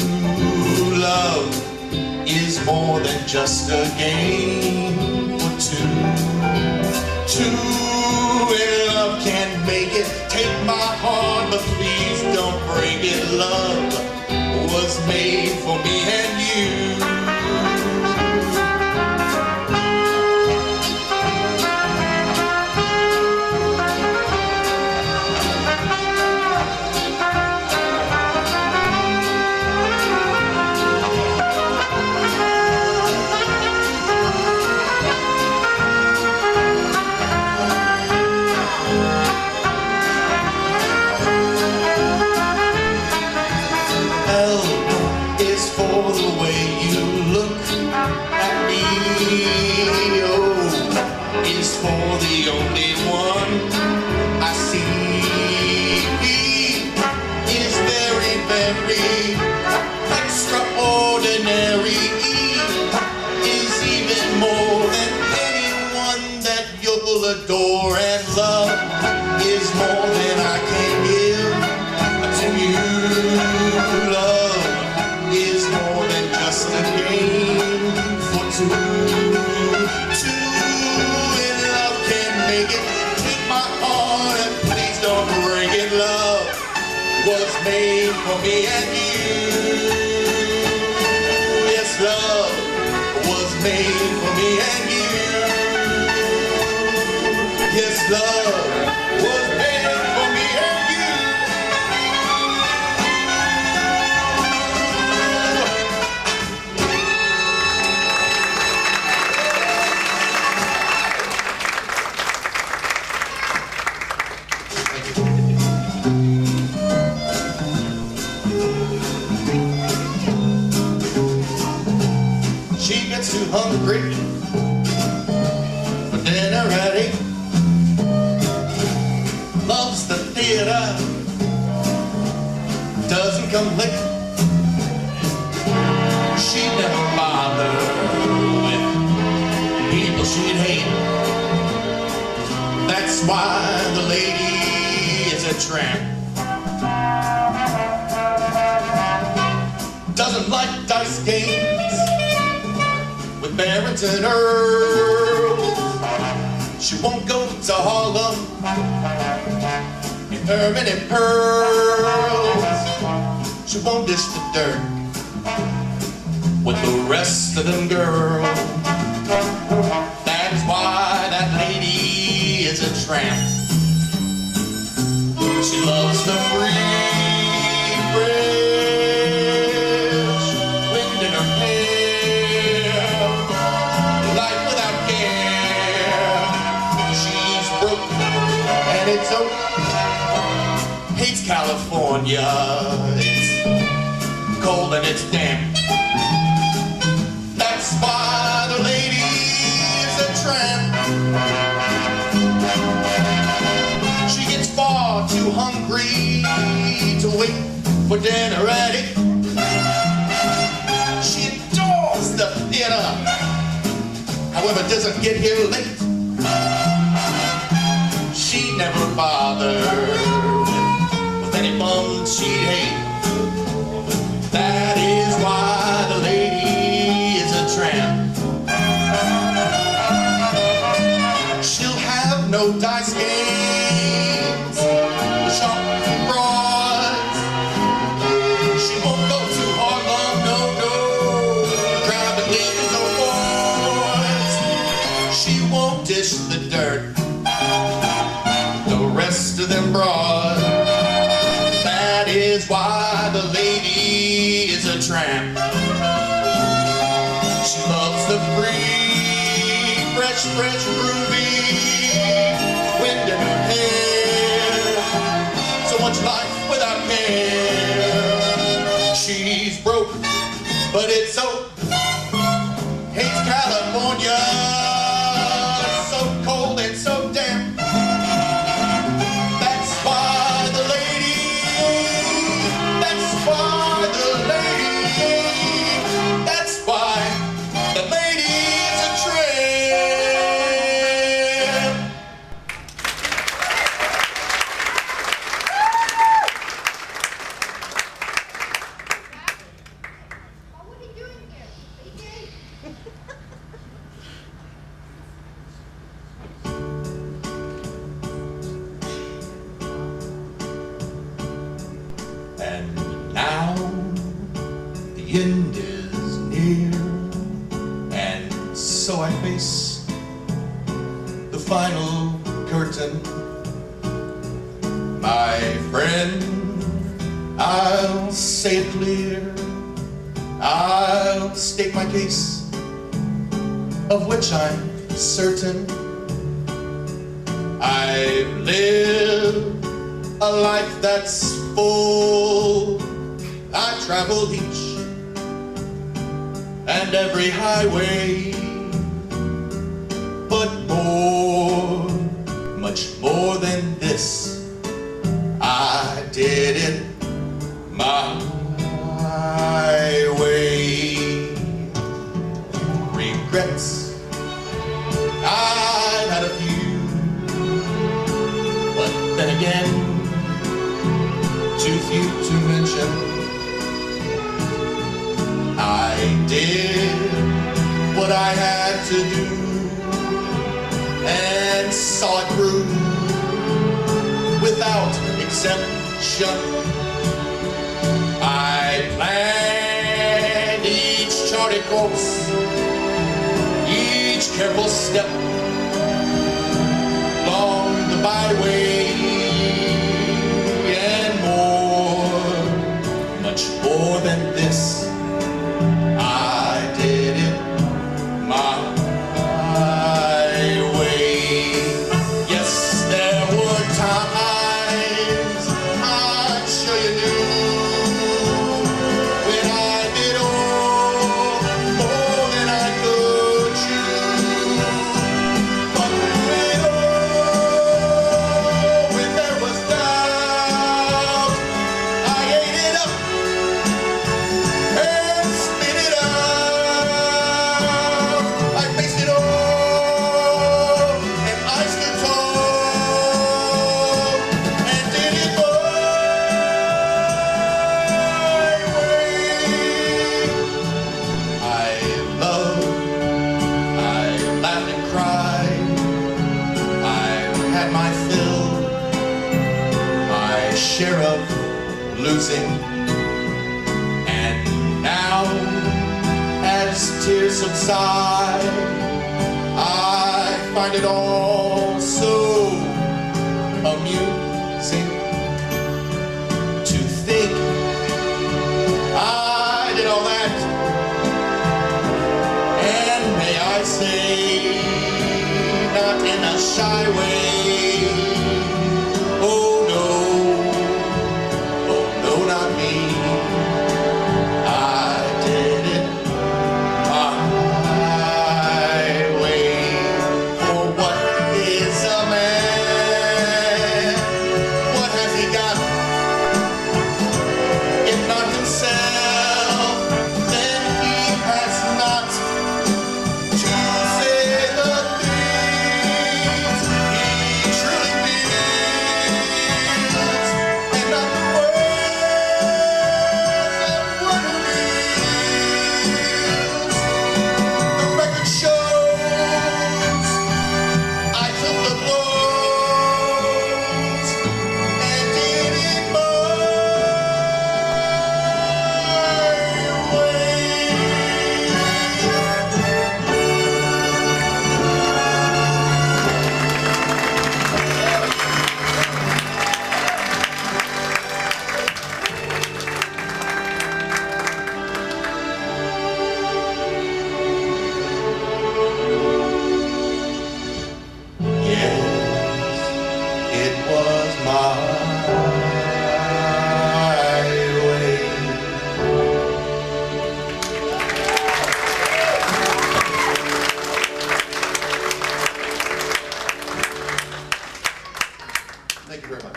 Love is more than just a game for two. Two in love can't make it. Take my heart, but please don't break it. Love was made for me and you. L is for the way you look at me. O is for the only one I see. V is very, two in love can make it. Take my heart and please don't break it. Love was made for me and you. Yes, love was made for me and you. Yes, love was made for me and you. She gets too hungry for dinner at 8. Loves the theater, doesn't come late. She never bothered with people she'd hate. That's why the lady is a tramp. Doesn't like dice games with barons and earls. She won't go to Harlem in ermine and pearls. She won't dish the dirt with the rest of them girls. That's why that lady is a tramp. She loves the free, fresh wind in her hair, life without care. She's broke and it's so hates California. It's cold and it's damp. That's why the lady is a tramp. She gets far too hungry to wait for dinner at 8. She adores the theater, however doesn't get here late. She never bothered with any bum she'd hate. That is why the lady is a tramp. She'll have no dice games, shop broads. She won't go too Harlem, no, no, grab the games or boards. She won't dish the dirt, the rest of them broad. That is why the lady is a tramp. She loves the free, fresh, groovy wind in her hair. So much life without care. She's broke, but it's so hates California. So cold and so damp. That's why the lady. That's why the lady. That's why the lady is a tramp. What are you doing here? BJ? And now the end is near, and so I face the final curtain. My friend, I'll say it clear, I'll state my case, of which I'm certain. I've lived a life that's full. I traveled each and every highway, but more, much more than this, I did it my way. Regrets, I've had a few, but then again, too few to mention. I did what what I had to do and saw it through without exception. I planned each charted course, each careful step along the byway, and more, much more than this, I did it my way. Yes, there were times I'm sure you knew when I did all more than I could chew. But through it all, when there was doubt, I ate it up and spit it out. I faced it all and I stood tall and did it my way. I loved, I laughed and cried. I've had my fill, my share of losing. And now, as tears subside, I find it all so amusing to think I did all that. And may I say, not in a shy way, oh no, not me. I did it my way. For what is a man? What has he got? If not himself, then he has not to say the things he truly feels, and not the words that one reveals. The record shows I took the blows and did it my Yes, it was my way. Thank you very much.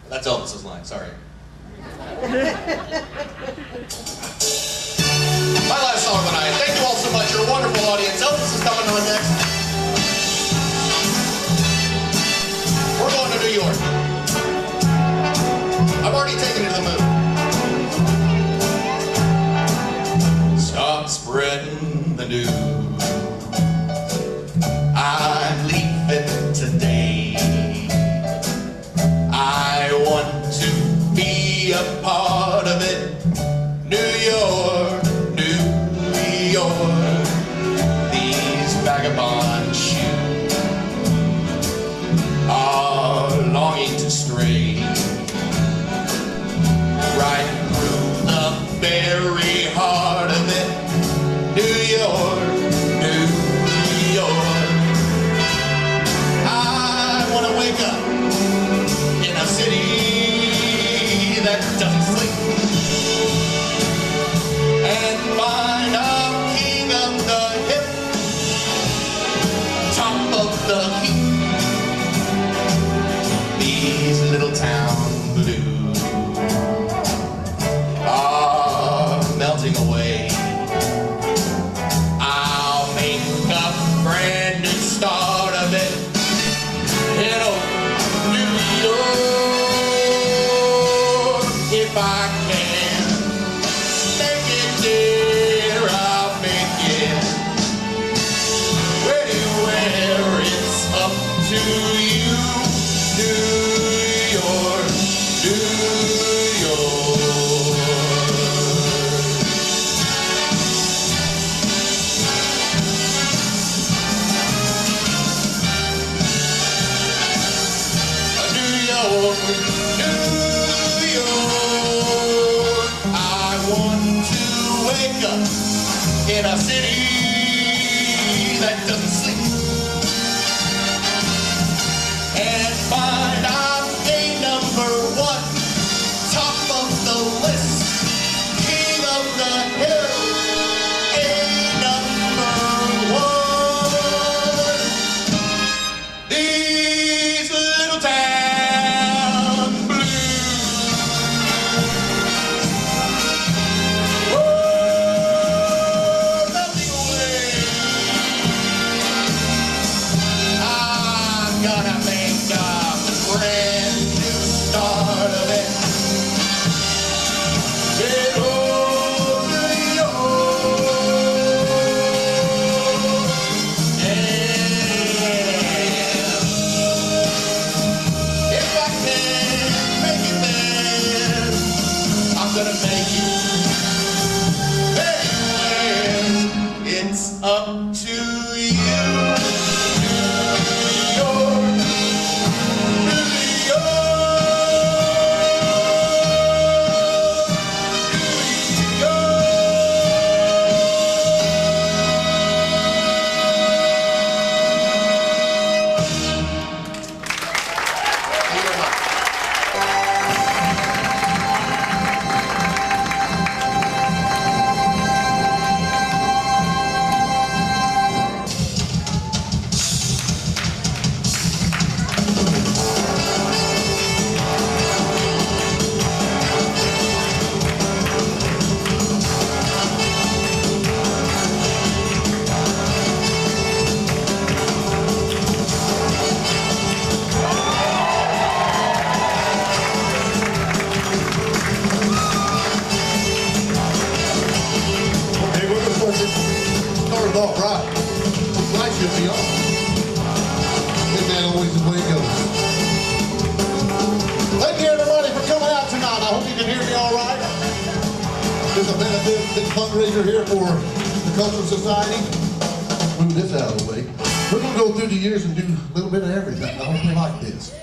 That's Elvis's line, sorry. My last song tonight. Thank you all so much. You're a wonderful audience. Elvis is coming on next. We're going to New York. I've already taken you to the moon. Start spreading the news. I'm leaving today. I want to be a part of it. New York, New York. These vagabond shoes are longing to stray right through the very heart of it. New York, New York. I want to wake up in a city that doesn't sleep and find a king of the hip, top of the heap. These little towns wake up in a city that doesn't sleep and find I'm a number one, top of the list, king of the hill, a number one. These little town blues. Oh, nothing away. I'm gonna make a brand new start of it. Get over if I can make it there, I'm gonna make it anywhere. It's up to you. Hey, we're gonna start this started off right. Light should be on. Isn't that always the way it goes? Thank you everybody for coming out tonight. I hope you can hear me all right. There's a benefit, big fundraiser here for the Cultural Society. Move this out of the way. We're gonna go through the years and do a little bit of everything. I hope you like this.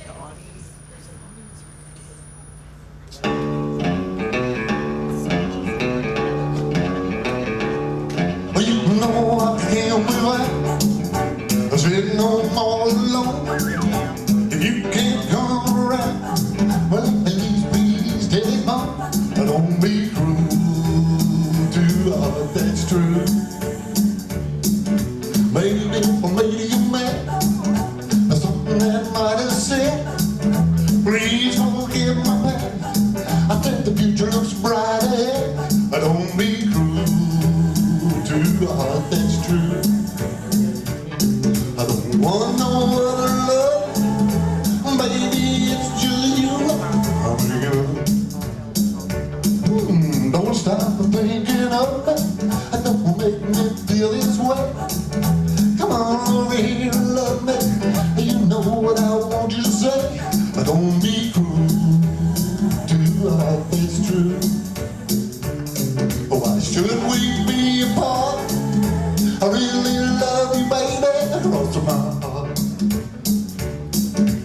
Well, you know I can't be right. I'm sitting home all alone. If you can't come around, well, at least please stay home. Don't be cruel to love, that's true. Maybe if I made you mad, or something that might have said, please forgive my past. I think the future looks bright ahead. Don't be cruel to love, that's true. I don't want no other love, baby, it's just you. Don't stop thinking of me. Don't make me feel this way. Come on over here and love me. You know what I want you to say. Don't be cruel to love, it's true. Why should we be apart? I really love you, baby, across my heart.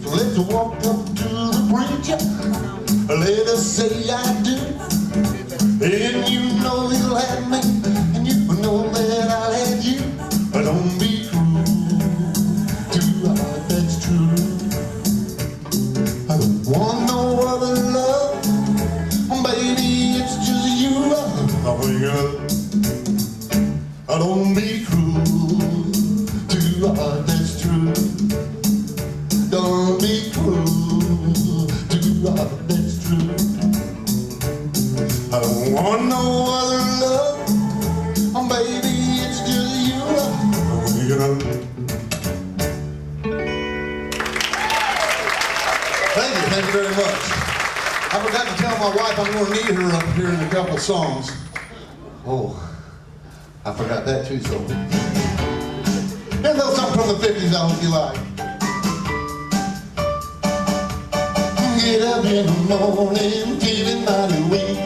So let's walk up to the preacher. Let us say I do. And you know you'll have me, and you know that I'll have you. Don't be cruel to love, that's true. I don't want no other love, baby, it's just you. I'll bring it up. Don't be cruel to love, that's true. Don't be cruel to love, that's true. I don't want no other love, baby, it's just you. Thank you very much. I forgot to tell my wife I'm going to need her up here in a couple songs. Oh, I forgot that too, so. Here's a little something from the 50s I hope you like. Get up in the morning, feeling mighty weak,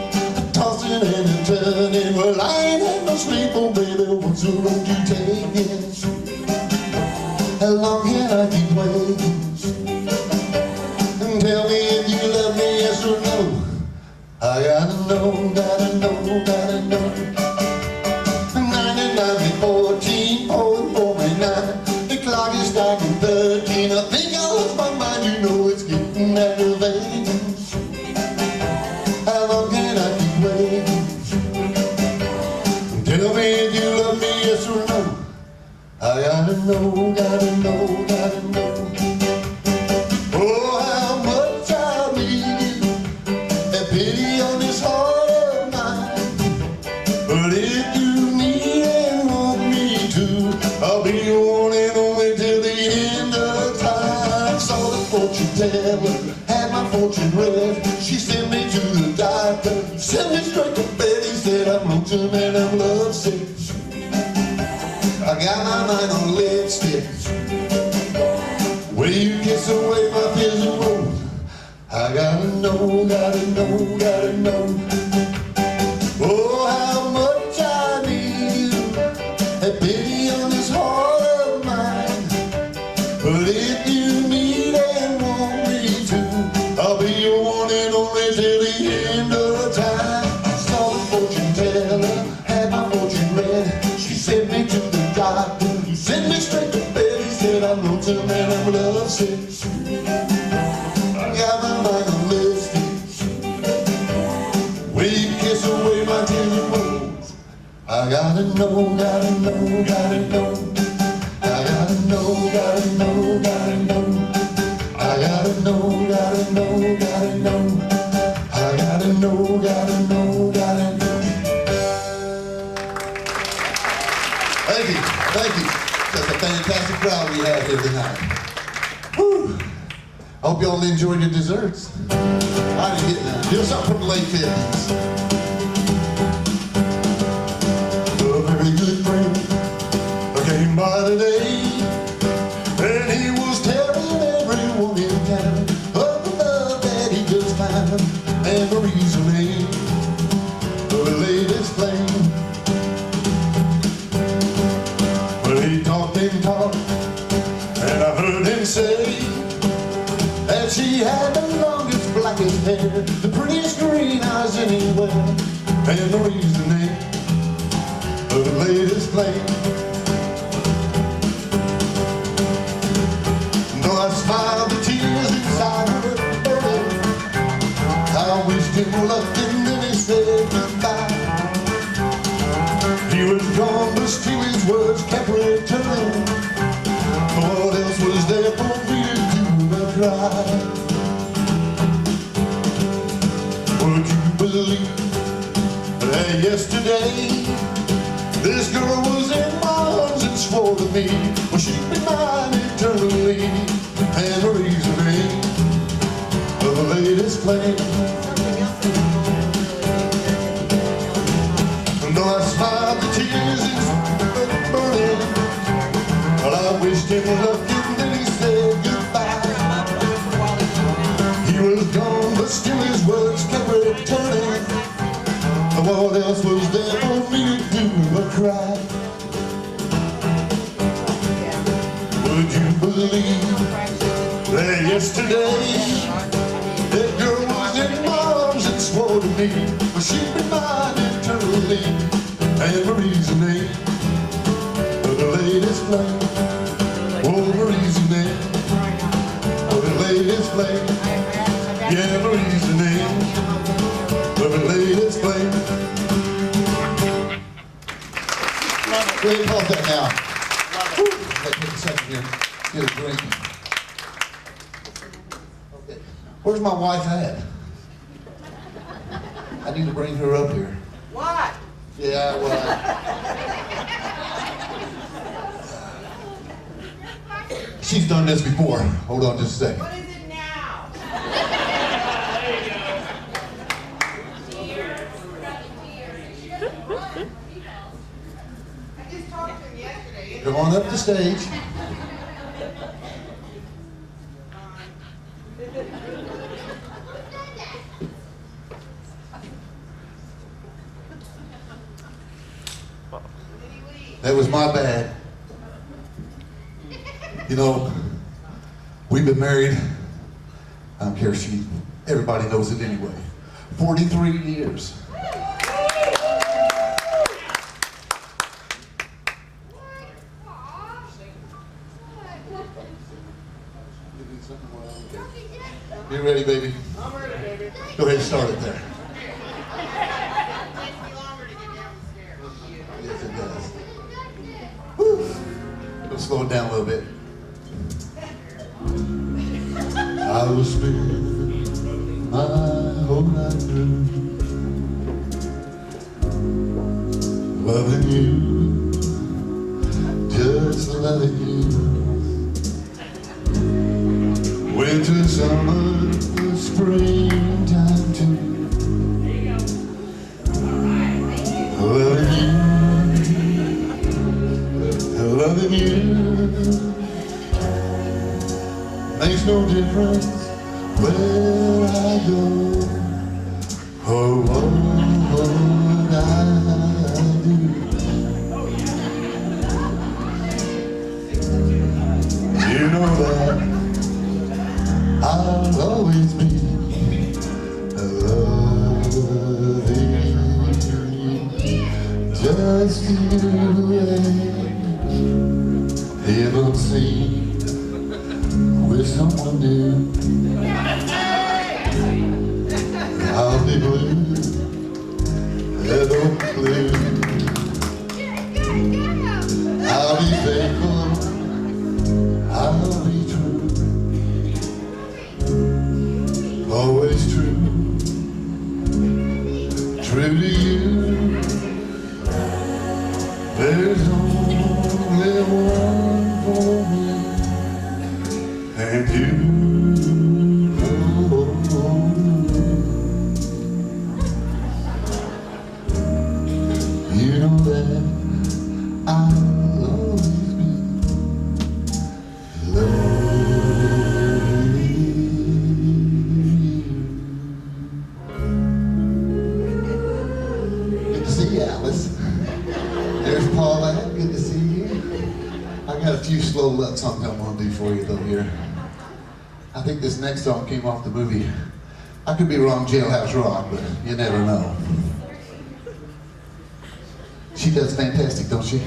tossing and turning. Well, I ain't had no sleep, oh baby, what's the road you taking? How long can I keep waiting? And tell me if you love me, yes or no. I gotta know, gotta know, gotta know. Tell me if you love me, yes or no. I gotta know, gotta know, gotta know. Oh, how much I need you, and pity on this heart of mine. But if you need and want me to, I'll be your one and only till the end of time. Saw the fortune teller, had my fortune read. She sent me to the doctor, sent me straight to bed. He said I'm lonesome and I'm lovesick. I got my mind on lipstick. Will you kiss away my fears and woes? I gotta know, gotta know, gotta know. Oh, how much I need you, and pity on this heart of mine. But if you need and want me to, I'll be your one and only till the end of time. Saw the fortune teller, had my fortune read. She sent me to the doctor, he sent me straight to bed. He said I'm lonesome and I'm lovesick. I got my mind on lipstick. Will you kiss away my tears and woes? I gotta know, gotta know, gotta know. I gotta know, gotta know, gotta know. I gotta know, gotta know, gotta know. I gotta know, gotta know, gotta know. Thank you, thank you. That's a fantastic crowd we have here tonight. Whew. I hope y'all enjoyed your desserts. I didn't get none. Here's something from the late 50s. A very good friend came by today, and he was telling everyone in town of the love that he just found, and the reasoning of the latest flame. Well, he talked and talked, and I heard him say that she had the longest, blackest hair, the prettiest green eyes anywhere, and the reasoning of the latest flame. Though I smiled, the tears inside were burning. I wished him luck and then he said goodbye. He was gone, but still his words kept returning. What else was there for me to do but cry? Would you believe that yesterday this girl was in my arms and swore to me, well, she'd be mine eternally, and the reasoning of the latest flame. And though I smiled, the tears inside burning, well, I wished him luck and then he said goodbye. He was gone, but still his words kept returning. What else was there for me to do but cry? Would you believe that yesterday that girl was in my arms and swore to me, well, she'd be mine eternally, and the reasoning of the latest flame, oh, the reasoning of the latest flame, yeah, the reasoning of the latest flame. Go ahead and pause that now. Let's take a second here. Get a drink. Okay. Where's my wife at? I need to bring her up here. What? Yeah, well. She's done this before. Hold on just a second. What is it now? I just talked to him yesterday. Come on up the stage. That was my bad. You know, we've been married, I don't care, everybody knows it anyway, 43 years. You ready, baby? I'm ready, baby. Go ahead and start it there. It takes me longer to get down the stairs. slow it down a little bit. I will spend my whole life through loving you, just loving you. Winter, summer, springtime too. Loving you makes no difference where I go or what I do. You know that I'll always be loving you, just you and heaven seen with someone new. I'll be blue, have no clue. I'll be faithful, I'll be true, always true, true to you. There's only one for me, and you know. You know that I'll always be loving you. Good to see you, Alice. There's Paulette, good to see you. I got a few slow love songs I'm gonna do for you though here. I think this next song came off the movie, I could be wrong, Jailhouse Rock, but you never know. She does fantastic, don't she?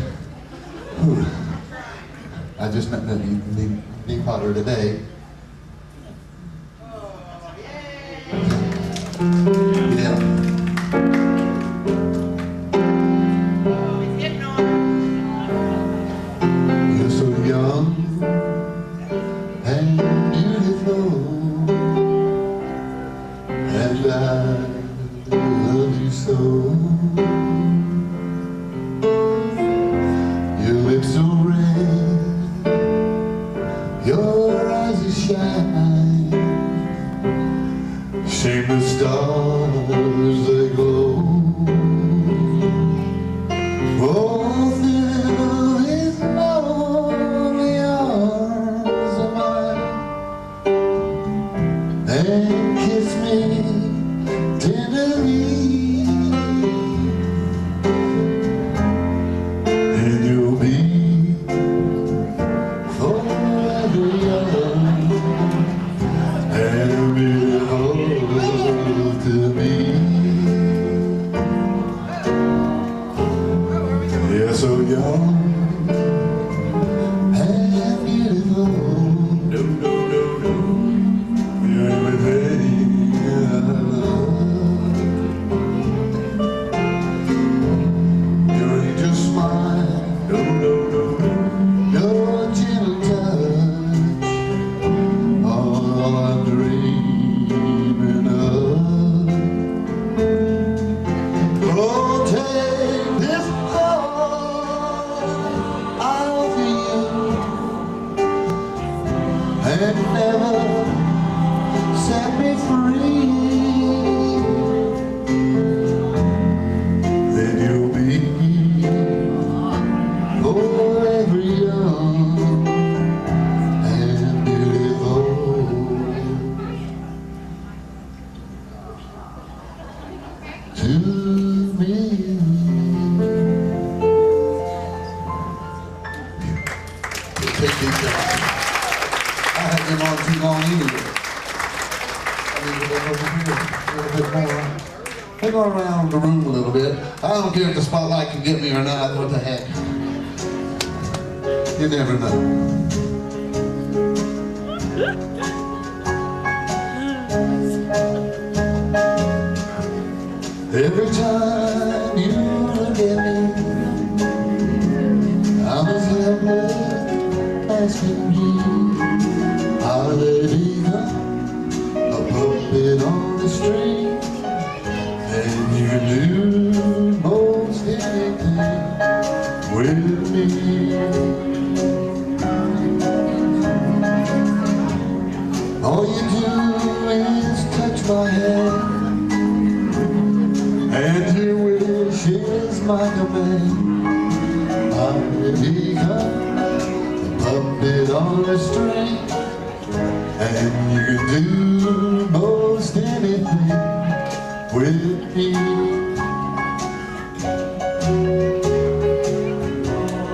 Whew. I just met Dee Potter today. Yeah. You're so young and beautiful, and I love you so. Your lips so red, your eyes are shine, shameless stars they glow. Oh, fill these lonely arms of mine and kiss me tenderly. So young and beautiful, no, no, no, no, you're everything I love. Your angel smile, no, no, no, no, your gentle touch, all I'm dreaming of. Oh, take this and never set me free. Then you'll be forever young and beautiful. To me. Take these guys. I haven't been on too long anyway. I need to go over here a little bit more. We're going around the room a little bit. I don't care if the spotlight can get me or not. What the heck? You never know. Every time you look at me, I'm as helpless asking me how they become a puppet on the string, and you can do most anything with me. All you do is touch my hand, and your wish is my command. I become a puppet on a string, and you can do most anything with me.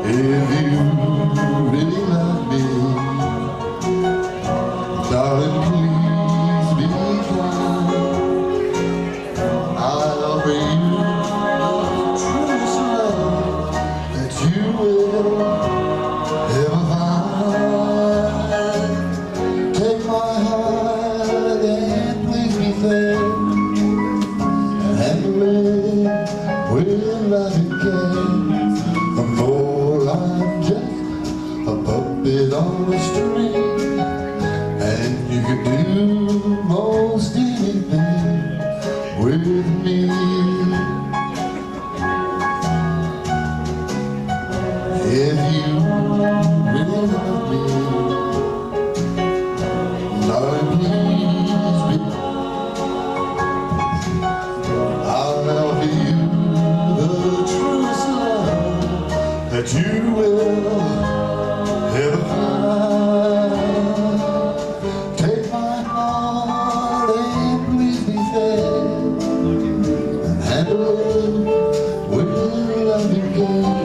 If you really love me, darling, please be kind. I'll offer you the truest love that you will ever find. Take my heart and please be fair, and handle it with love and care. For I'm just a puppet on a string, and you can do most anything with me. If you really love me, darling, please be. I'll offer you the truest love that you will ever find. Take my heart and please be fair, and handle it with love and care.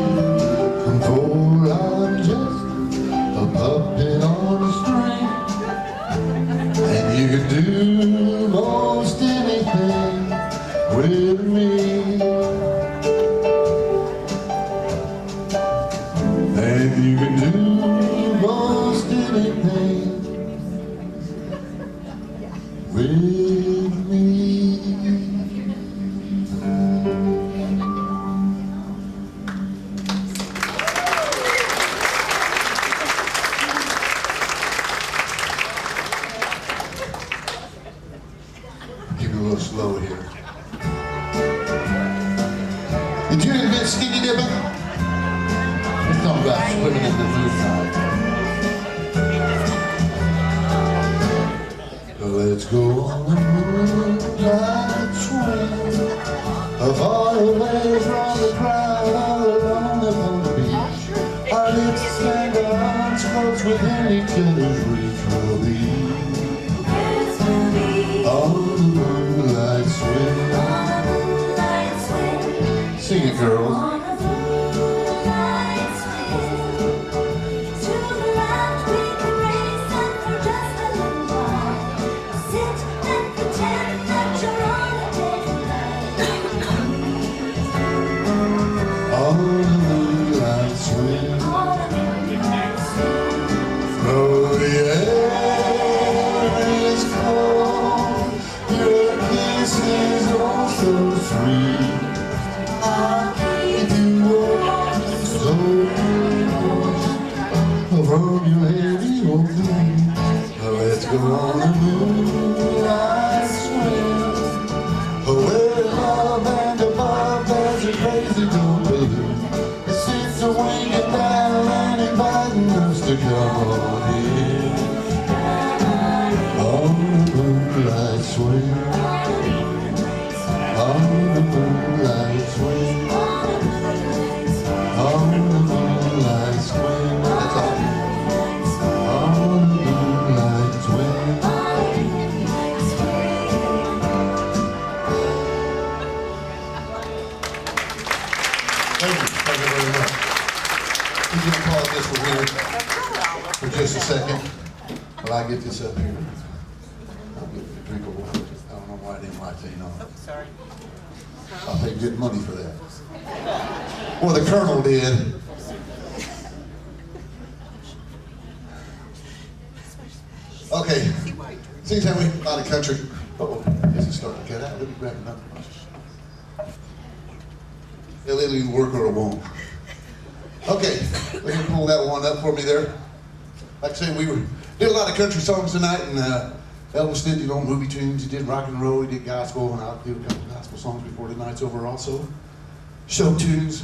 For I'm just a puppet on a string, and you can do most anything with me. And you can do most anything with me. Keep it a little slow here. Did you invent skinny dipping? Let's talk about swimming in the moonlight. Let's go on a moonlight swim, far away from the crowd, all alone upon the beach. Our lips and our arms close within each other's reach. We'll be on the moonlight swim. Sing it, girls. Oh, the air is cold, your kiss is oh so sweet. I'll keep you warm, so close, from your heavy old feet. Let's go on a moonlight swim, where love and above there's a crazy gold balloon. It seems to wing it down and inviting us to come on in. On the moonlight swing, on the moonlight swing, on the moonlight swing. That's all. On the moonlight swing. Thank you very much. Could you pause this for here for just a second while I get this up here? I'll get a drink of water. I don't know why I didn't like saying on. Sorry. I'll pay good money for that. Well, the Colonel did. Okay. Seems how we out of country. Uh-oh, this is starting to cut out. Let me grab another one. It'll either work or it won't. Okay, let me pull that one up for me there. like I say, did a lot of country songs tonight, and Elvis did, movie tunes. He did rock and roll. He did gospel, and I'll do a couple gospel songs before tonight's over also. Show tunes,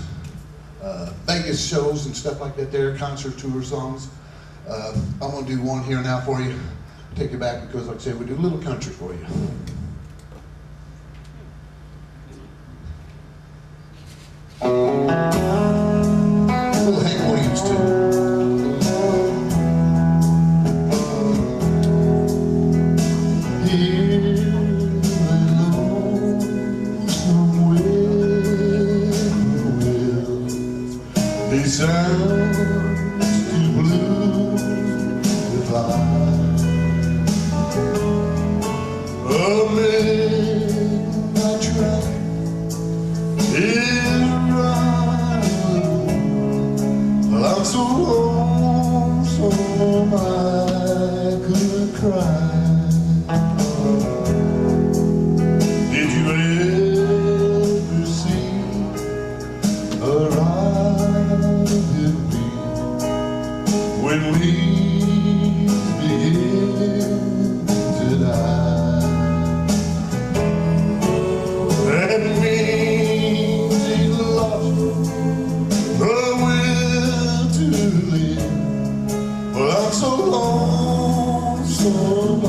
Vegas shows and stuff like that there, concert tour songs. I'm gonna do one here now for you. Take you back because, like I said, we do a little country for you. A little Hank Williams too. Sounds too blue to fly. A midnight track is running. I'm so lonesome I could cry. Did you ever see a ride when leaves begin to die? That means he lost the will to live. Well, I'm so lonesome I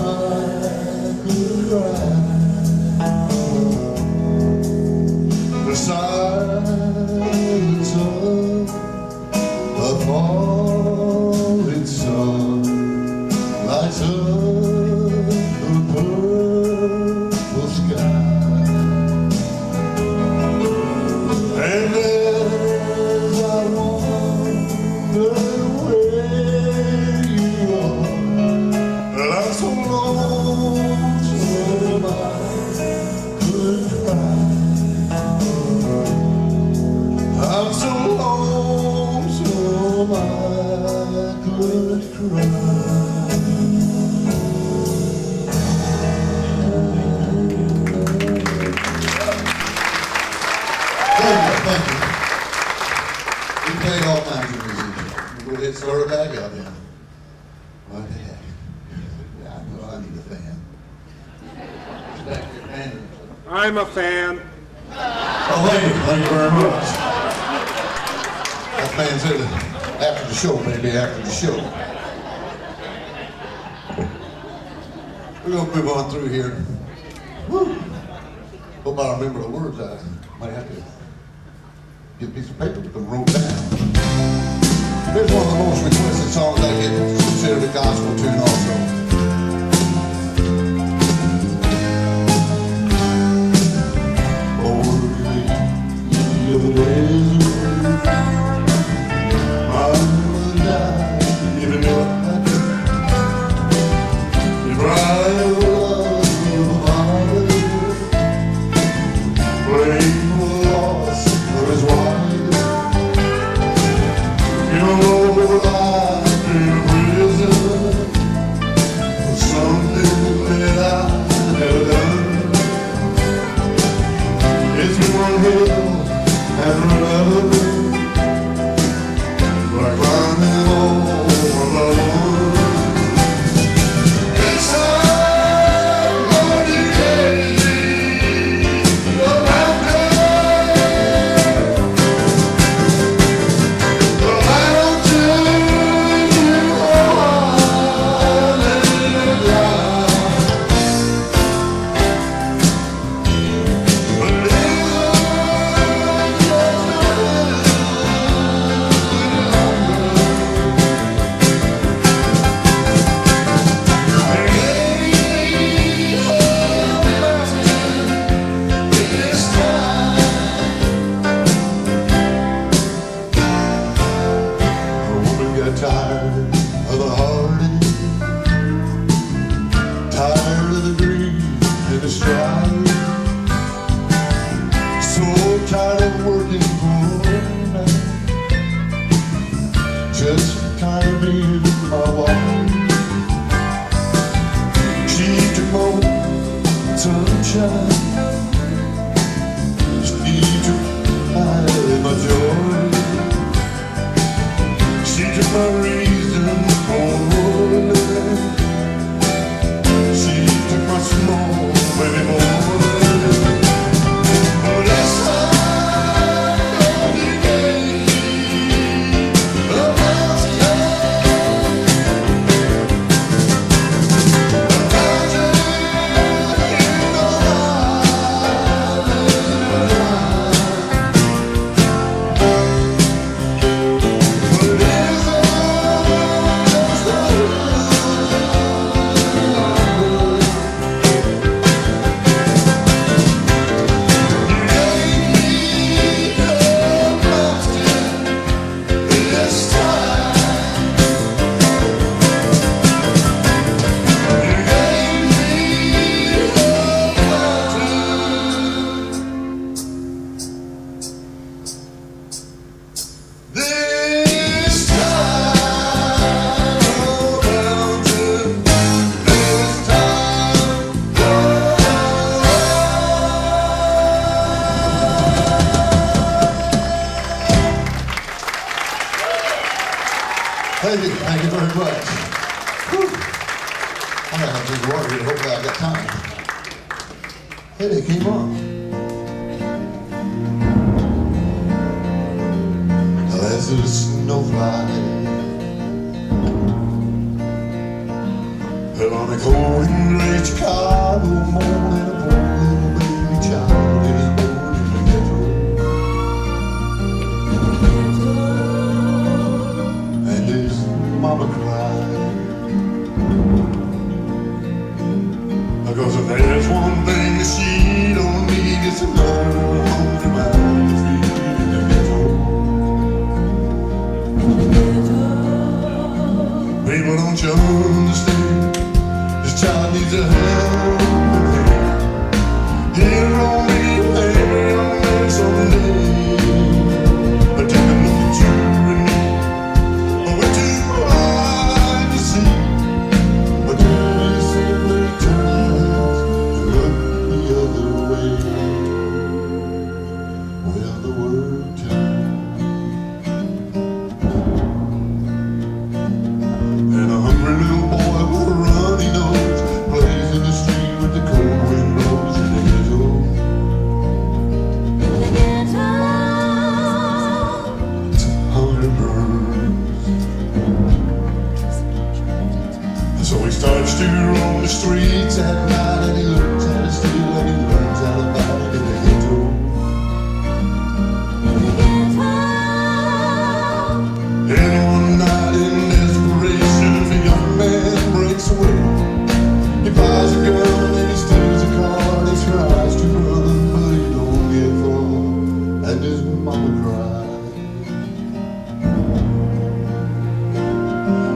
could cry. The silence of a falling sun lights up the purple sky. And as I wonder where you are, well, I'm so lonesome I could cry. I'm so lonesome I could cry. Thank you. We played all kinds of music. We'll hit sort of back out then. What the heck? Yeah, I know I need a fan. Back your fan. I'm a fan. Oh, thank you very much. That man said after the show, maybe after the show. We're going to move on through here. Woo. Hope I remember the words. I might have to get a piece of paper with them wrote down. Here's one of the most requested songs I get. It's considered a gospel tune also. Of the desert, I would die, even if I could. If I was the father, praying for the loss of his wife. You know, I've been a prisoner for something that I never done. It's been one hell and another, like climbing over the wall. It's time for the crazy, the mountain, the battle to you all and tired of the heartache, tired of the grief and the strife, so tired of working for night, just tired of being my wife. She took my sunshine, she took my joy. She took my reason for Thank you very much. Whew. I'm gonna have to drink water here, hopefully I got time. Hey, they came on. As a snowflake fell on a cold and gray Chicago morning, a poor little baby child is born in the ghetto. And his mama cried, because if there's one thing that she don't need, it's another 100 miles of feet in the ghetto. People, don't you understand? This child needs a helping hand. He'll only lay on there someday. But take a look at you and me. We're too blind to see. But you simply turn and look the other way. Well, the world turned. And a hungry little boy with a runny nose plays in the street with the cold wind blows in the ghetto. It's a hungry birds. And so he starts to roam the streets at night, and he learns how to steal, and he learns how to fight in the ghetto. And one night in desperation, the young man breaks away. He buys a gun and he steals a car, and he tries to run, but he don't get far, and his mama cries.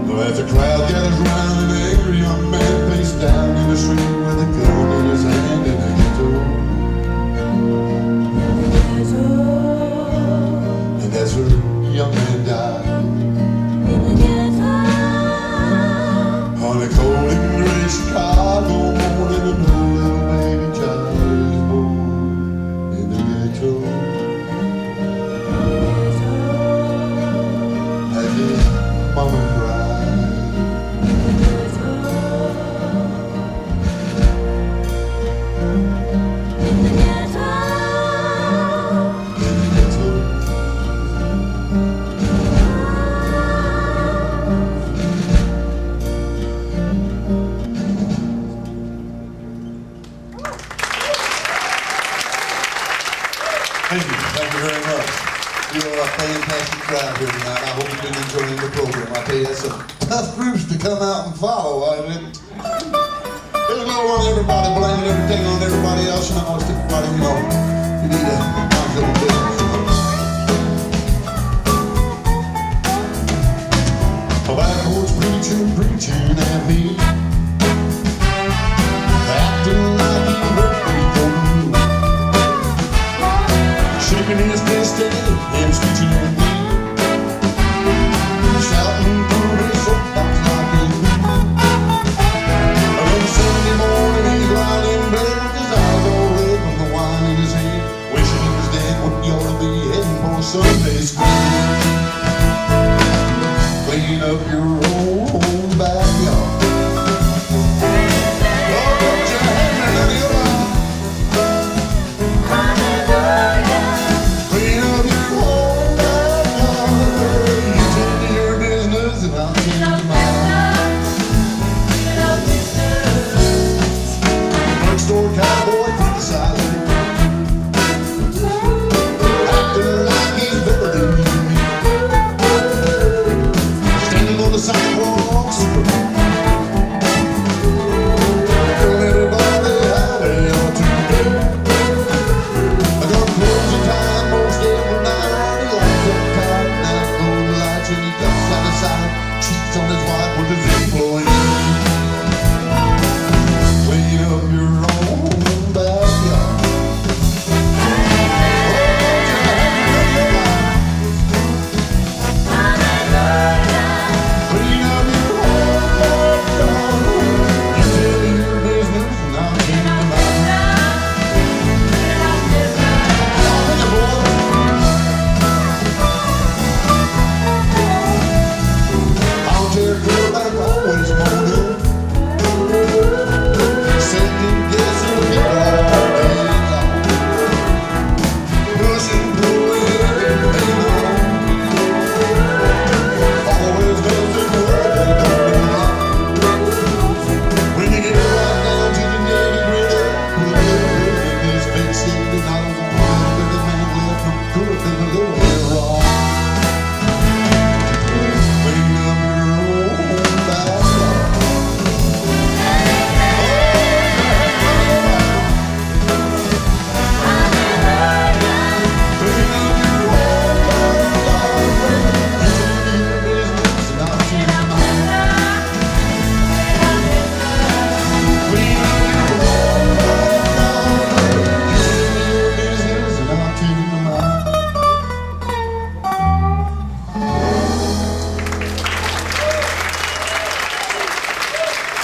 Well, as the crowd gathers round, an angry young man face down in the street with a gun in his hand in the ghetto. And that's where the young man died. On a cold and gray Chicago morning, a blue little baby child is born in the ghetto. And his mama cried. In the ghetto. Thank you very much. You know, a fantastic crowd here tonight. I hope you've been enjoying the program. I tell you, that's some tough groups to come out and follow. I mean, there's no one everybody blaming everything on everybody else. And I want everybody, you know, you need to mind your own business. A backwoods preacher preaching at me, acting like he really don't know. Shaking his fist and screeching at me, shouting through his soapbox like he knew. And on Sunday morning he's lying in bed with his eyes all red from the wine in his hand, wishing he was dead when he ought to be heading for Sunday school. Clean up your own backyard. Lord, put your hand in your life. Clean up your own backyard. You tend to your business and I'll tend to mine. Drugstore cowboy criticizer, acting like he's better than me. Standing on the side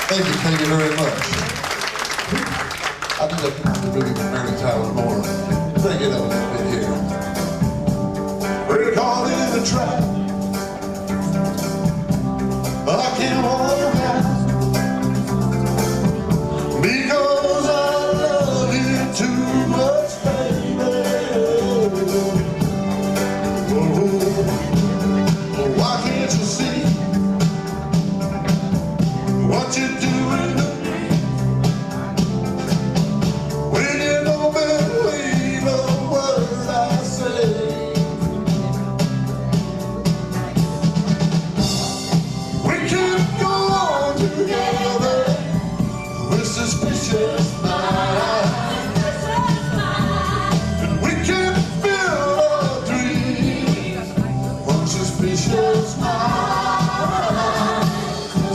Thank you very much. I think I can really Mary Tyler Moore. Bring it up a bit here. We're caught in a trap. I can't walk around because I love you too much, baby. Oh, why can't you see what you're doing to me when you don't believe a word I say? We can't go on together with suspicious minds, and we can't build a dream from suspicious minds.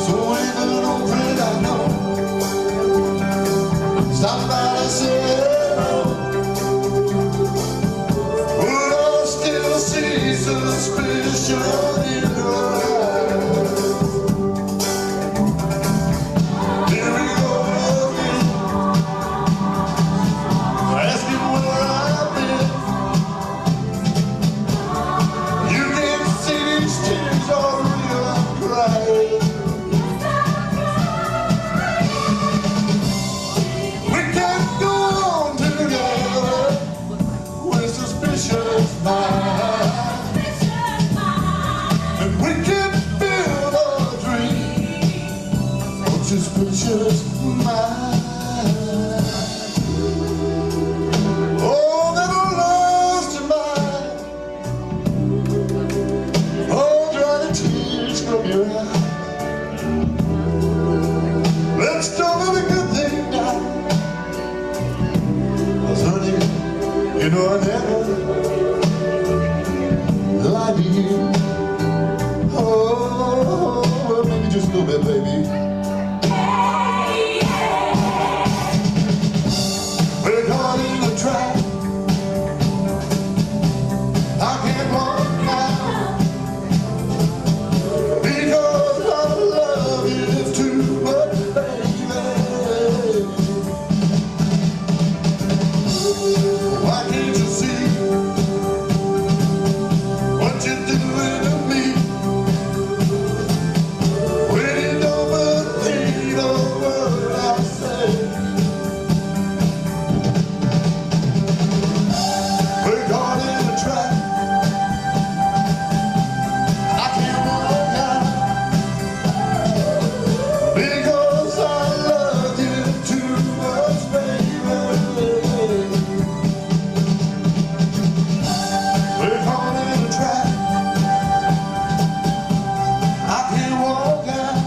So even old friend I know, stop by and say hello. Would I still see suspicion in your eyes? Here we go again, asking where I've been. You can't see these tears are real, I'm crying. We can't go on together with suspicious minds, and we can't build a dream of suspicious minds. Oh, that lost mind. Oh, dry the tears from your eyes. Let's talk of a good thing now. 'Cause honey, you know I never lied to you. Oh, well, maybe just a little bit, baby. We're caught in a trap. I can't walk now because I love you too much, baby. Why can't you see what you're doing to me when you don't believe a word I say? We're caught in a trap. I can't walk out because I love you too much, baby. We're caught in a trap. I can't walk out.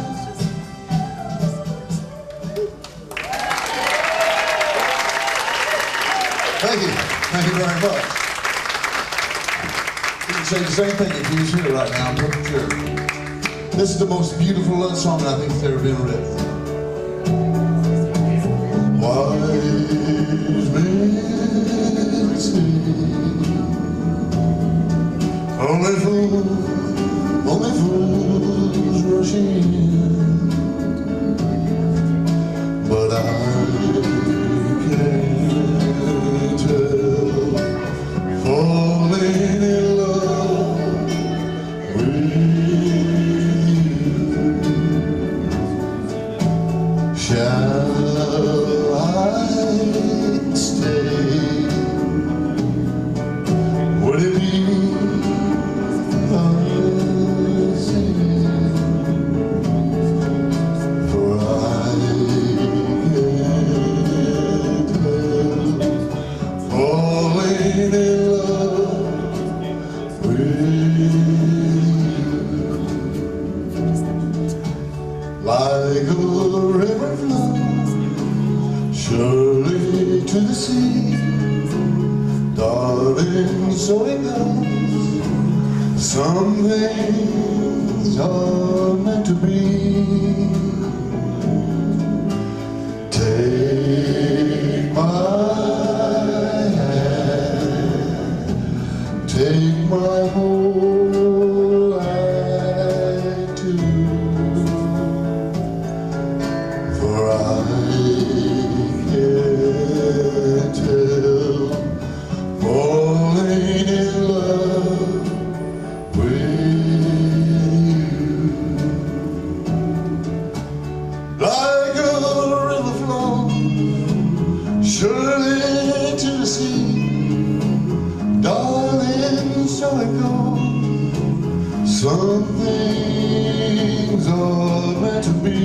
Thank you. Thank you very much. You can say the same thing if he was here right now, I'm pretty sure. This is the most beautiful love song I think that's ever been written. Wise men say, only fools rush in, but I can't help falling in love with you. Shall I stay? Would it be a sin? For I can't help falling in love with you. Like a river flows surely to the sea, darling, so it goes. Some things are meant to be. Take my hand, take my whole life too. Some things are meant to be.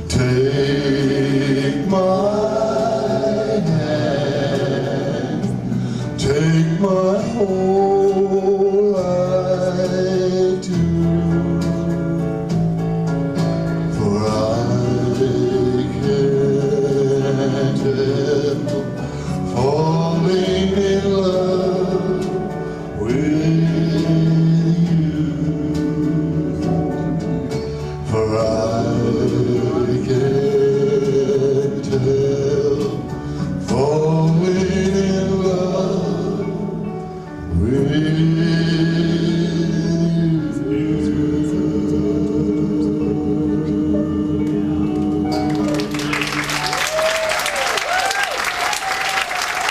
Take my hand, take my whole life too, for I can't help falling in love with you, for I can't help falling in love with you.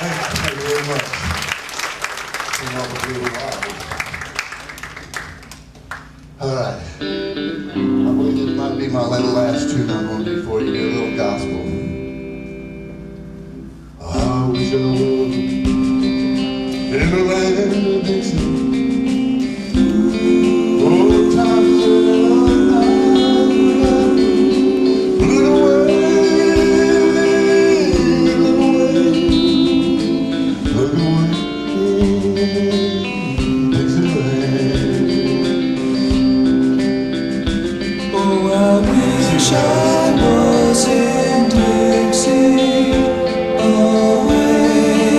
Thank you very much. Came off a little wild. All right. I believe this might be my last tune I'm going to do for you. A little gospel. I wish I was in the land of Dixie. Oh, times that I look away, look away, Dixieland. Oh, I wish I was in Dixie, away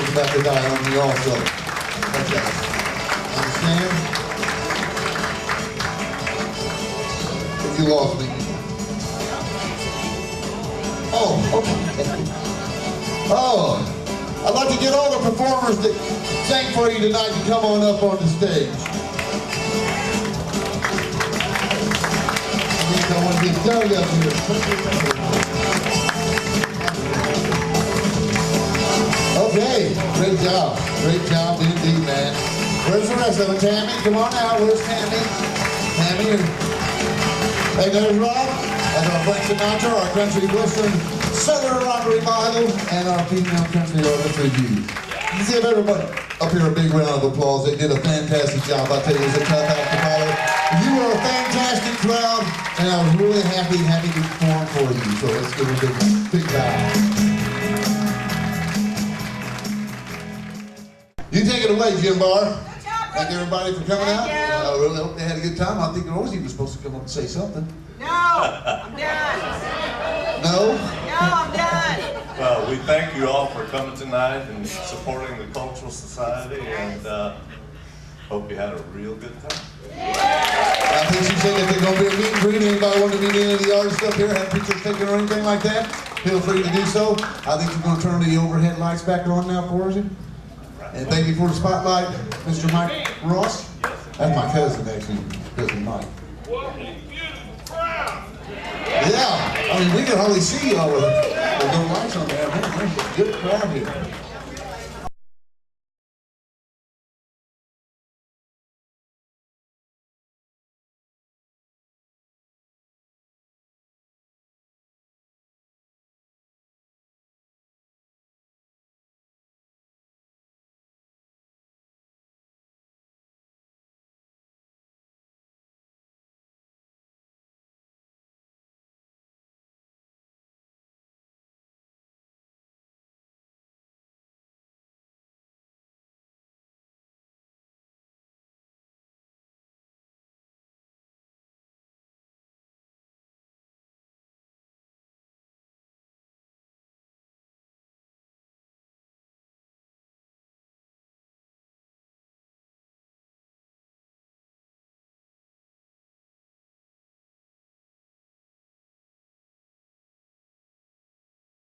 is about to die on me also. Okay. Understand? If you lost me. Oh, okay. Oh, I'd like to get all the performers that sang for you tonight to come on up on the stage. I want to get Doug up here. Okay, great job indeed, man. Where's the rest of them, Tammy? Come on out, where's Tammy? Tammy, hey, there's Rob, and our Frank Sinatra, our country western Southern rock revival, and our female country artist review. You give everybody up here a big round of applause. They did a fantastic job. I tell you, it was a tough act to follow. You were a fantastic crowd, and I was really happy to perform for you. So let's give a big bow. You take it away, Jim Barr. Good job, Thank everybody for coming out. Thank you. I really hope they had a good time. I think Rosie was supposed to come up and say something. No, I'm done. No? No, I'm done. Well, we thank you all for coming tonight and supporting the Cultural Society, and hope you had a real good time. I think she said if there's going to be a meet and greet, anybody want to meet any of the artists up here, have pictures taken or anything like that, feel free to do so. I think we're going to turn the overhead lights back on now for us. And thank you for the spotlight, Mr. Mike Ross. That's my cousin, actually, cousin Mike. What a beautiful crowd. Yeah, I mean, we can hardly see y'all with no lights on there. Man, there's a good crowd here.